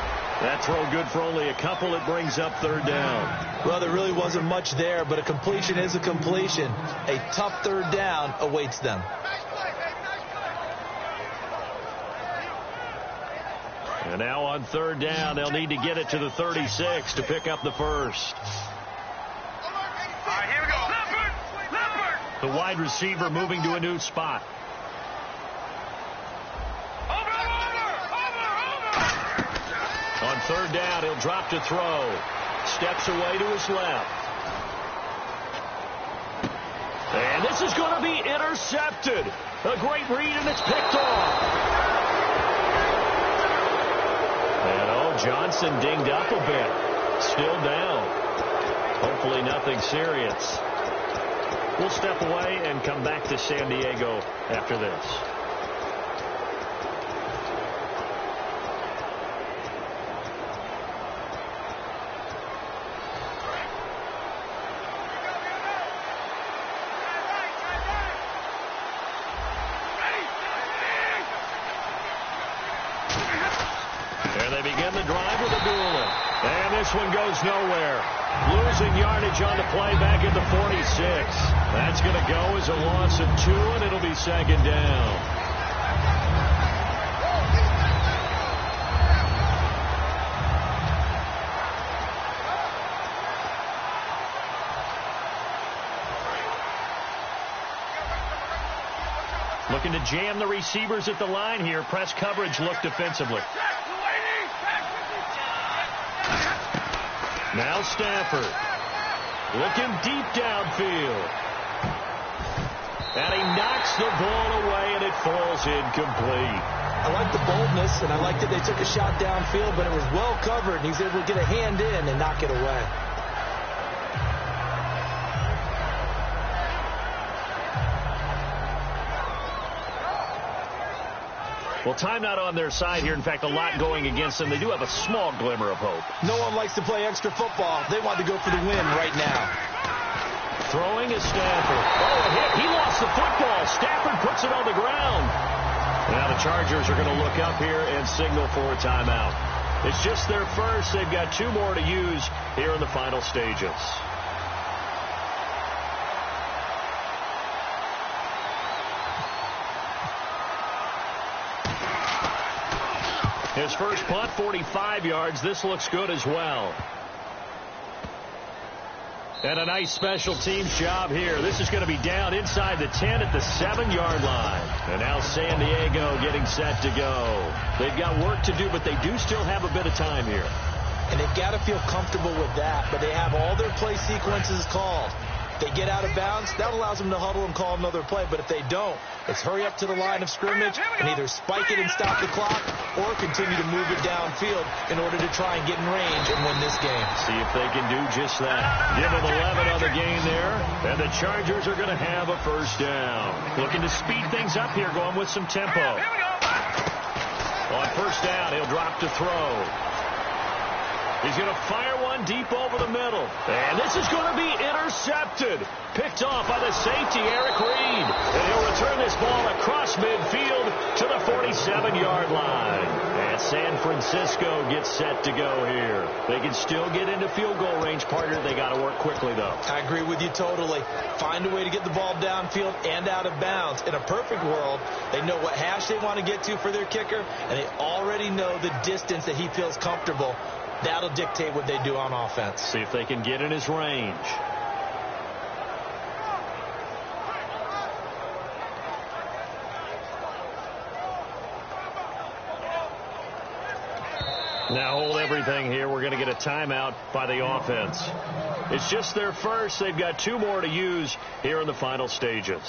S2: That throw good for only a couple. It brings up 3rd down.
S4: Well, there really wasn't much there, but a completion is a completion. A tough 3rd down awaits them.
S2: And now on 3rd down, they'll need to get it to the 36 to pick up the first.
S5: All right, here we go. Leopard.
S2: The wide receiver moving to a new spot.
S5: Over.
S2: On 3rd down, he'll drop to throw. Steps away to his left. And this is going to be intercepted. A great read, and it's picked off. And Johnson dinged up a bit. Still down. Hopefully nothing serious. We'll step away and come back to San Diego after this. This one goes nowhere. Losing yardage on the play back at the 46. That's going to go as a loss of 2, and it'll be 2nd down. Looking to jam the receivers at the line here. Press coverage look defensively. Now Stafford looking deep downfield. And he knocks the ball away, and it falls incomplete.
S4: I like the boldness, and I like that they took a shot downfield, but it was well covered, and he's able to get a hand in and knock it away.
S2: Well, timeout on their side here. In fact, a lot going against them. They do have a small glimmer of hope.
S4: No one likes to play extra football. They want to go for the win right now.
S2: Throwing is Stafford. Oh, a hit. He lost the football. Stafford puts it on the ground. Now the Chargers are going to look up here and signal for a timeout. It's just their first. They've got 2 more to use here in the final stages. His first punt, 45 yards. This looks good as well. And a nice special teams job here. This is going to be down inside the 10 at the 7-yard line. And now San Diego getting set to go. They've got work to do, but they do still have a bit of time here.
S4: And they've got to feel comfortable with that, but they have all their play sequences called. They get out of bounds, that allows them to huddle and call another play. But if they don't, it's hurry up to the line of scrimmage and either spike it and stop the clock or continue to move it downfield in order to try and get in range and win this game.
S2: See if they can do just that. Give them 11 on the game there, and the Chargers are going to have a first down. Looking to speed things up here, going with some tempo. On first down, he'll drop to throw. He's going to fire one deep over the middle. And this is going to be intercepted. Picked off by the safety, Eric Reed. And he'll return this ball across midfield to the 47-yard line. And San Francisco gets set to go here. They can still get into field goal range, partner. They got to work quickly, though.
S4: I agree with you totally. Find a way to get the ball downfield and out of bounds. In a perfect world, they know what hash they want to get to for their kicker, and they already know the distance that he feels comfortable. That'll dictate what they do on offense.
S2: See if they can get in his range. Now hold everything here. We're going to get a timeout by the offense. It's just their first. They've got 2 more to use here in the final stages.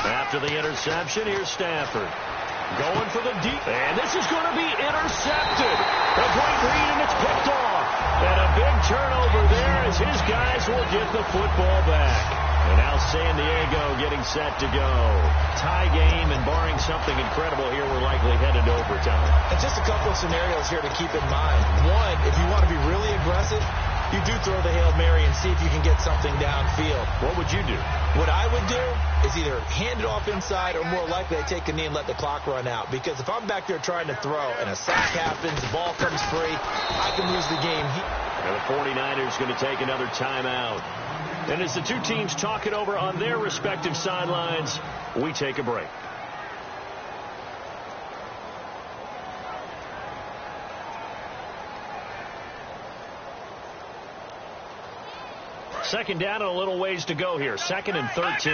S2: After the interception, here's Stafford. Going for the deep, and this is going to be intercepted. A great read, and it's picked off. And a big turnover there as his guys will get the football back. And now San Diego getting set to go. Tie game, and barring something incredible here, we're likely headed to overtime.
S4: And just a couple of scenarios here to keep in mind. One, if you want to be really aggressive, you do throw the Hail Mary and see if you can get something downfield.
S2: What would you do?
S4: What I would do is either hand it off inside, or more likely I take a knee and let the clock run out. Because if I'm back there trying to throw and a sack happens, the ball comes free, I can lose the game.
S2: And the 49ers going to take another timeout. And as the two teams talk it over on their respective sidelines, we take a break. Second down and a little ways to go here. 2nd and 13.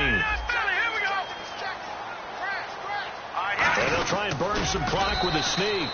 S2: And they'll try and burn some clock with a sneak.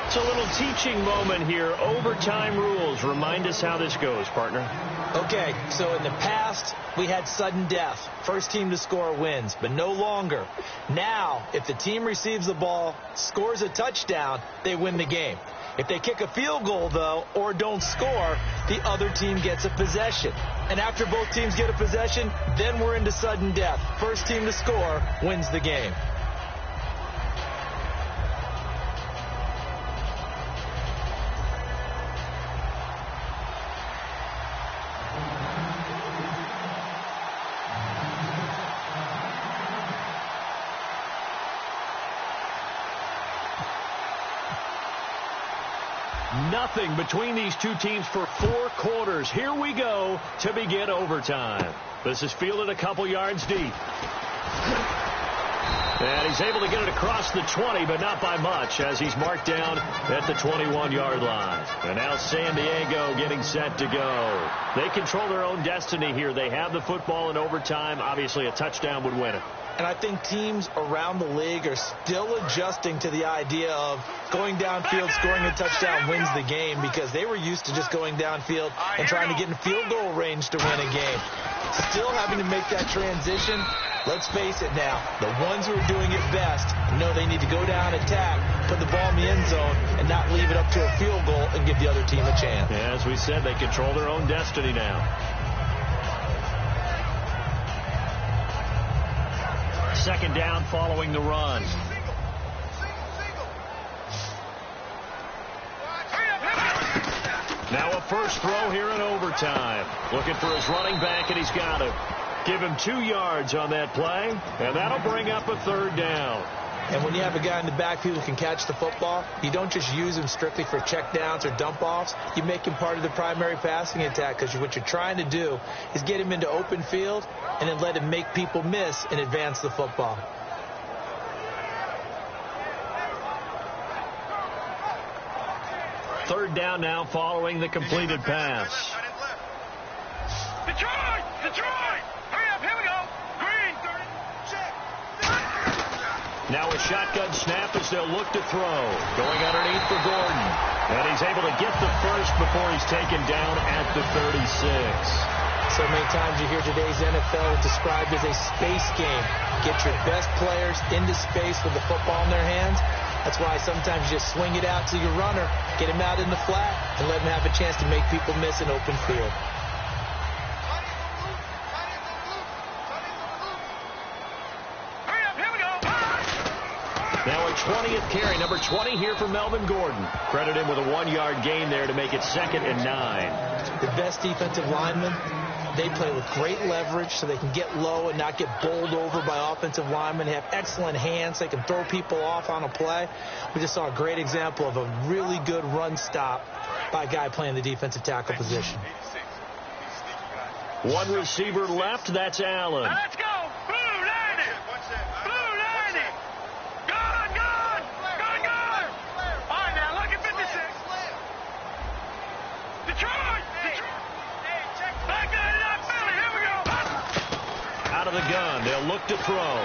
S2: It's a little teaching moment here. Overtime rules. Remind us how this goes, partner.
S4: Okay, so in the past, we had sudden death. First team to score wins, but no longer. Now, if the team receives the ball, scores a touchdown, they win the game. If they kick a field goal, though, or don't score, the other team gets a possession. And after both teams get a possession, then we're into sudden death. First team to score wins the game.
S2: Nothing between these two teams for 4 quarters. Here we go to begin overtime. This is fielded a couple yards deep. And he's able to get it across the 20, but not by much, as he's marked down at the 21-yard line. And now San Diego getting set to go. They control their own destiny here. They have the football in overtime. Obviously, a touchdown would win it.
S4: And I think teams around the league are still adjusting to the idea of going downfield, scoring a touchdown wins the game, because they were used to just going downfield and trying to get in field goal range to win a game. Still having to make that transition. Let's face it now, the ones who are doing it best know they need to go down, attack, put the ball in the end zone, and not leave it up to a field goal and give the other team a chance.
S2: Yeah, as we said, they control their own destiny now. Second down following the run. Now a first throw here in overtime. Looking for his running back, and he's got it. Give him 2 yards on that play, and that'll bring up a 3rd down.
S4: And when you have a guy in the backfield who can catch the football, you don't just use him strictly for checkdowns or dump-offs. You make him part of the primary passing attack, because what you're trying to do is get him into open field and then let him make people miss and advance the football.
S2: Third down now following the completed pass.
S5: Detroit! Detroit! Hurry up, here we go! Green! Check!
S2: Now a shotgun snap as they'll look to throw. Going underneath for Gordon. And he's able to get the first before he's taken down at the 36.
S4: So many times you hear today's NFL described as a space game. Get your best players into space with the football in their hands. That's why sometimes you just swing it out to your runner, get him out in the flat, and let him have a chance to make people miss in open field.
S2: Now a 20th carry, number 20 here for Melvin Gordon. Credit him with a 1-yard gain there to make it 2nd and 9.
S4: The best defensive linemen, they play with great leverage so they can get low and not get bowled over by offensive linemen. They have excellent hands. They can throw people off on a play. We just saw a great example of a really good run stop by a guy playing the defensive tackle position.
S2: 1 receiver left. That's Allen.
S5: Let's go! Blue 90! Blue 90! Gone! Gone! Gone! Gone! All right, now look at 56. Detroit! Back in that Philly. Here we go.
S2: Out of the gun. They'll look to throw.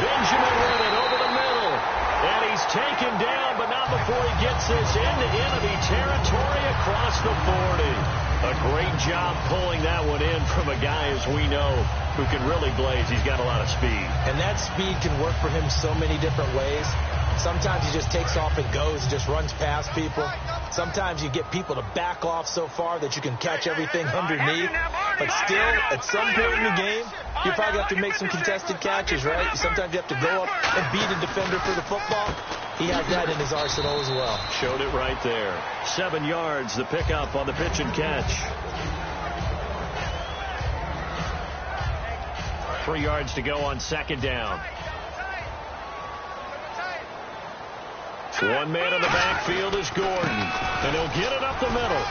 S2: Benjamin with it over the middle. And he's taken down, but not before he gets this into enemy territory across the 40. A great job pulling that one in from a guy, as we know, who can really blaze. He's got a lot of speed.
S4: And that speed can work for him so many different ways. Sometimes he just takes off and goes and just runs past people. Sometimes you get people to back off so far that you can catch everything underneath. But still, at some point in the game, you probably have to make some contested catches, right? Sometimes you have to go up and beat a defender for the football. He has that in his arsenal as well.
S2: Showed it right there. 7 yards, the pickup on the pitch and catch. 3 yards to go on second down. One man in the backfield is Gordon, and he'll get it up the middle.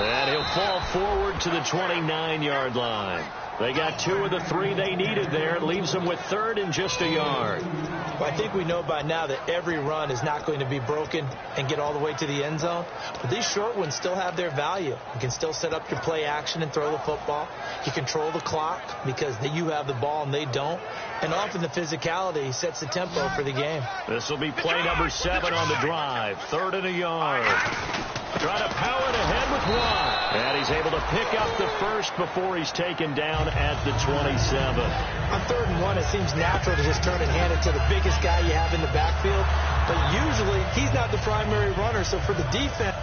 S2: And he'll fall forward to the 29-yard line. They got 2 of the 3 they needed there. It leaves them with 3rd and just a yard.
S4: Well, I think we know by now that every run is not going to be broken and get all the way to the end zone. But these short ones still have their value. You can still set up your play action and throw the football. You control the clock because you have the ball and they don't. And often the physicality sets the tempo for the game.
S2: This will be play number 7 on the drive. 3rd and a yard. Trying to power it ahead with 1. And he's able to pick up the first before he's taken down at the 27.
S4: On 3rd and 1, it seems natural to just turn and hand it to the biggest guy you have in the backfield. But usually, he's not the primary runner. So for the defense...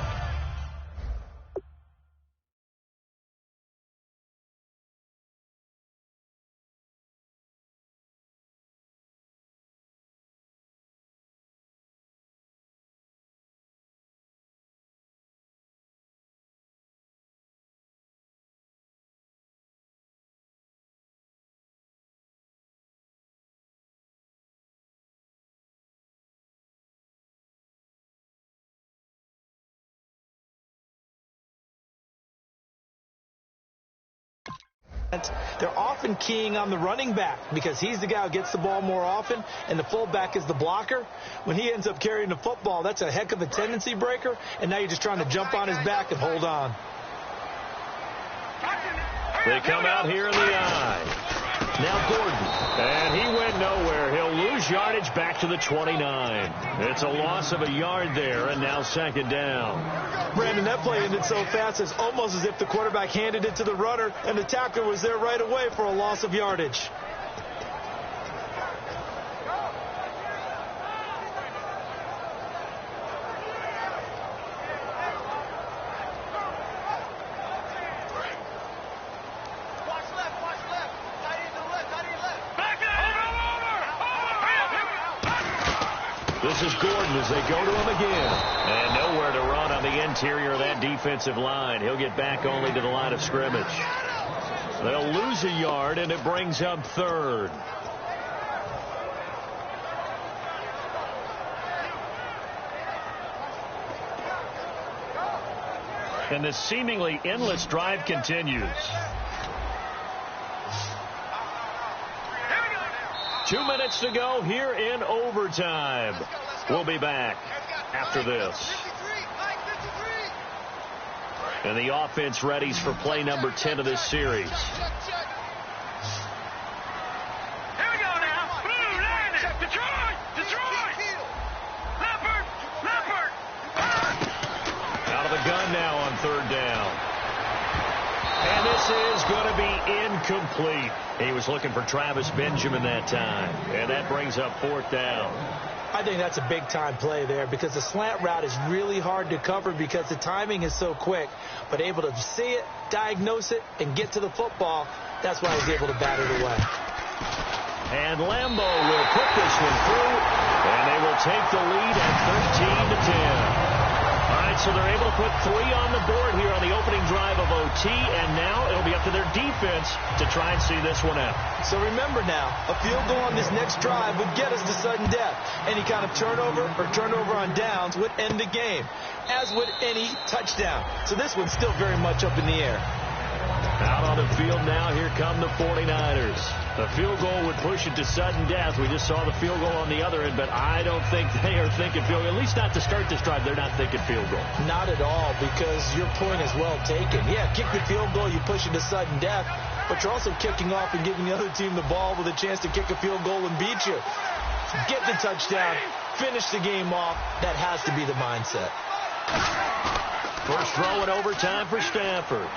S4: They're often keying on the running back because he's the guy who gets the ball more often, and the fullback is the blocker. When he ends up carrying the football, that's a heck of a tendency breaker, and now you're just trying to jump on his back and hold on.
S2: They come out here in the eye. Now Gordon, and he went nowhere. He'll lose yardage back to the 29. It's a loss of a yard there, and now 2nd down.
S4: Brandon, that play ended so fast, it's almost as if the quarterback handed it to the runner, and the tackler was there right away for a loss of yardage.
S2: This is Gordon as they go to him again. And nowhere to run on the interior of that defensive line. He'll get back only to the line of scrimmage. They'll lose a yard, and it brings up 3rd. And this seemingly endless drive continues. 2 minutes to go here in overtime. We'll be back after this. And the offense readies for play number 10 of this series.
S5: Here we go now. Blue, Landon. Detroit. Leopard.
S2: Out of the gun now on 3rd down. And this is going to be incomplete. He was looking for Travis Benjamin that time. And that brings up 4th down.
S4: I think that's a big-time play there because the slant route is really hard to cover because the timing is so quick. But able to see it, diagnose it, and get to the football, that's why he's able to bat it away.
S2: And Lambeau will put this one through, and they will take the lead at 13-10. All right, so they're able to put 3 on the board here on the opening drive of OT, and now it'll be up to their defense to try and see this one out.
S4: So remember now, a field goal on this next drive would get us to sudden death. Any kind of turnover on downs would end the game, as would any touchdown. So this one's still very much up in the air.
S2: Out on the field now, here come the 49ers. The field goal would push it to sudden death. We just saw the field goal on the other end, but I don't think they are thinking field goal. At least not to start this drive, they're not thinking field goal.
S4: Not at all, because your point is well taken. Yeah, kick the field goal, you push it to sudden death, but you're also kicking off and giving the other team the ball with a chance to kick a field goal and beat you. Get the touchdown, finish the game off. That has to be the mindset.
S2: First throw in overtime for Stafford.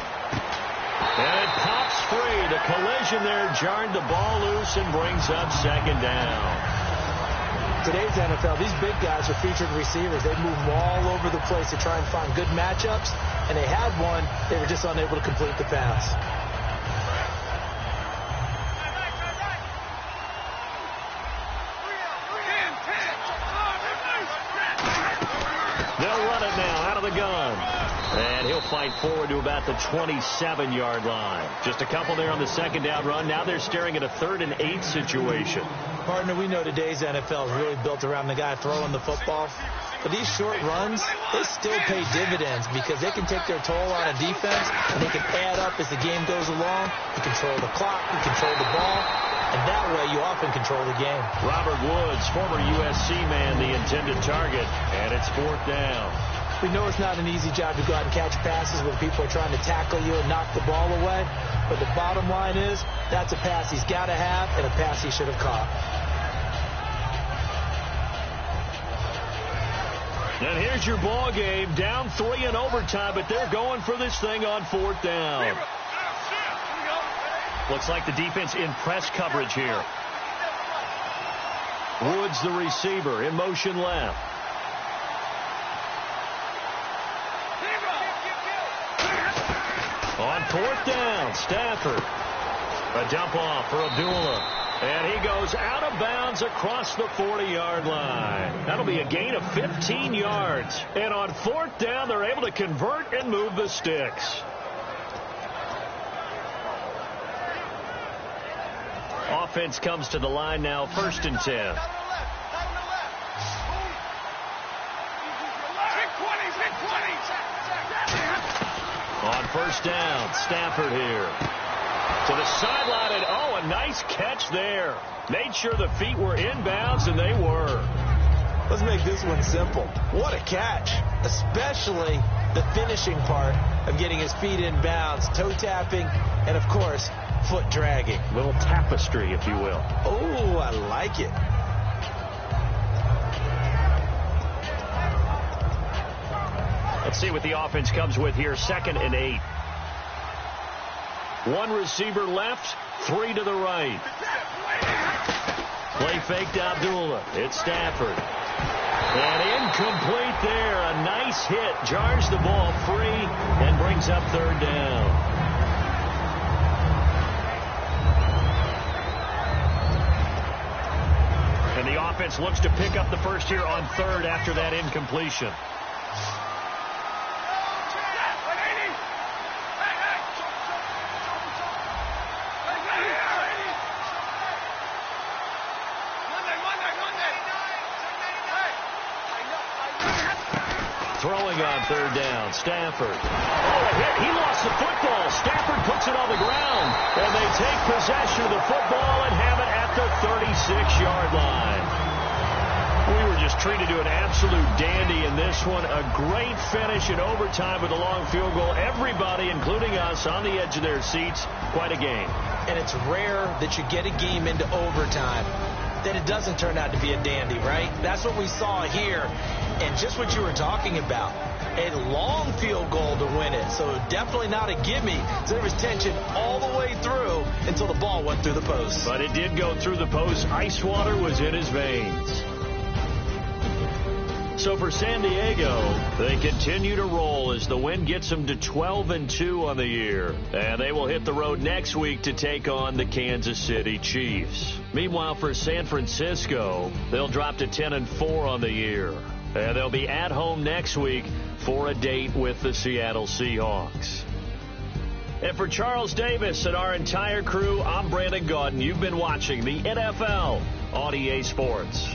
S2: And it pops free. The collision there jarred the ball loose and brings up second down.
S4: Today's NFL, these big guys are featured receivers. They move all over the place to try and find good matchups, and they had one. They were just unable to complete the pass.
S2: They'll run it now out of the gun. And he'll fight forward to about the 27-yard line. Just a couple there on the second down run. Now they're staring at a 3rd and 8 situation.
S4: Partner, we know today's NFL is really built around the guy throwing the football. But these short runs, they still pay dividends because they can take their toll on a defense, and they can add up as the game goes along. You control the clock, you control the ball, and that way you often control the game.
S2: Robert Woods, former USC man, the intended target, and it's 4th down.
S4: We know it's not an easy job to go out and catch passes when people are trying to tackle you and knock the ball away. But the bottom line is, that's a pass he's got to have and a pass he should have caught.
S2: And here's your ball game, down 3 in overtime, but they're going for this thing on 4th down. Looks like the defense in press coverage here. Woods, the receiver, in motion left. On 4th down, Stafford. A dump off for Abdullah. And he goes out of bounds across the 40-yard line. That'll be a gain of 15 yards. And on 4th down, they're able to convert and move the sticks. Offense comes to the line now, 1st and 10. On 1st down, Stafford here. To the sideline, and oh, a nice catch there. Made sure the feet were inbounds, and they were.
S4: Let's make this one simple. What a catch, especially the finishing part of getting his feet in bounds, toe tapping, and, of course, foot dragging.
S2: Little tapestry, if you will.
S4: Oh, I like it.
S2: Let's see what the offense comes with here. 2nd and 8. One receiver left, 3 to the right. Play fake to Abdullah. It's Stafford. And incomplete there. A nice hit. Jars the ball free and brings up 3rd down. And the offense looks to pick up the first here on 3rd after that incompletion. Throwing on 3rd down, Stafford. Oh, a hit. He lost the football. Stafford puts it on the ground. And they take possession of the football and have it at the 36-yard line. We were just treated to an absolute dandy in this one. A great finish in overtime with a long field goal. Everybody, including us, on the edge of their seats. Quite a game.
S4: And it's rare that you get a game into overtime that it doesn't turn out to be a dandy, right? That's what we saw here. And just what you were talking about, a long field goal to win it. So definitely not a gimme. So there was tension all the way through until the ball went through the post.
S2: But it did go through the post. Ice water was in his veins. So for San Diego, they continue to roll as the win gets them to 12-2 on the year. And they will hit the road next week to take on the Kansas City Chiefs. Meanwhile, for San Francisco, they'll drop to 10-4 on the year. And they'll be at home next week for a date with the Seattle Seahawks. And for Charles Davis and our entire crew, I'm Brandon Gaudin. You've been watching the NFL on EA Sports.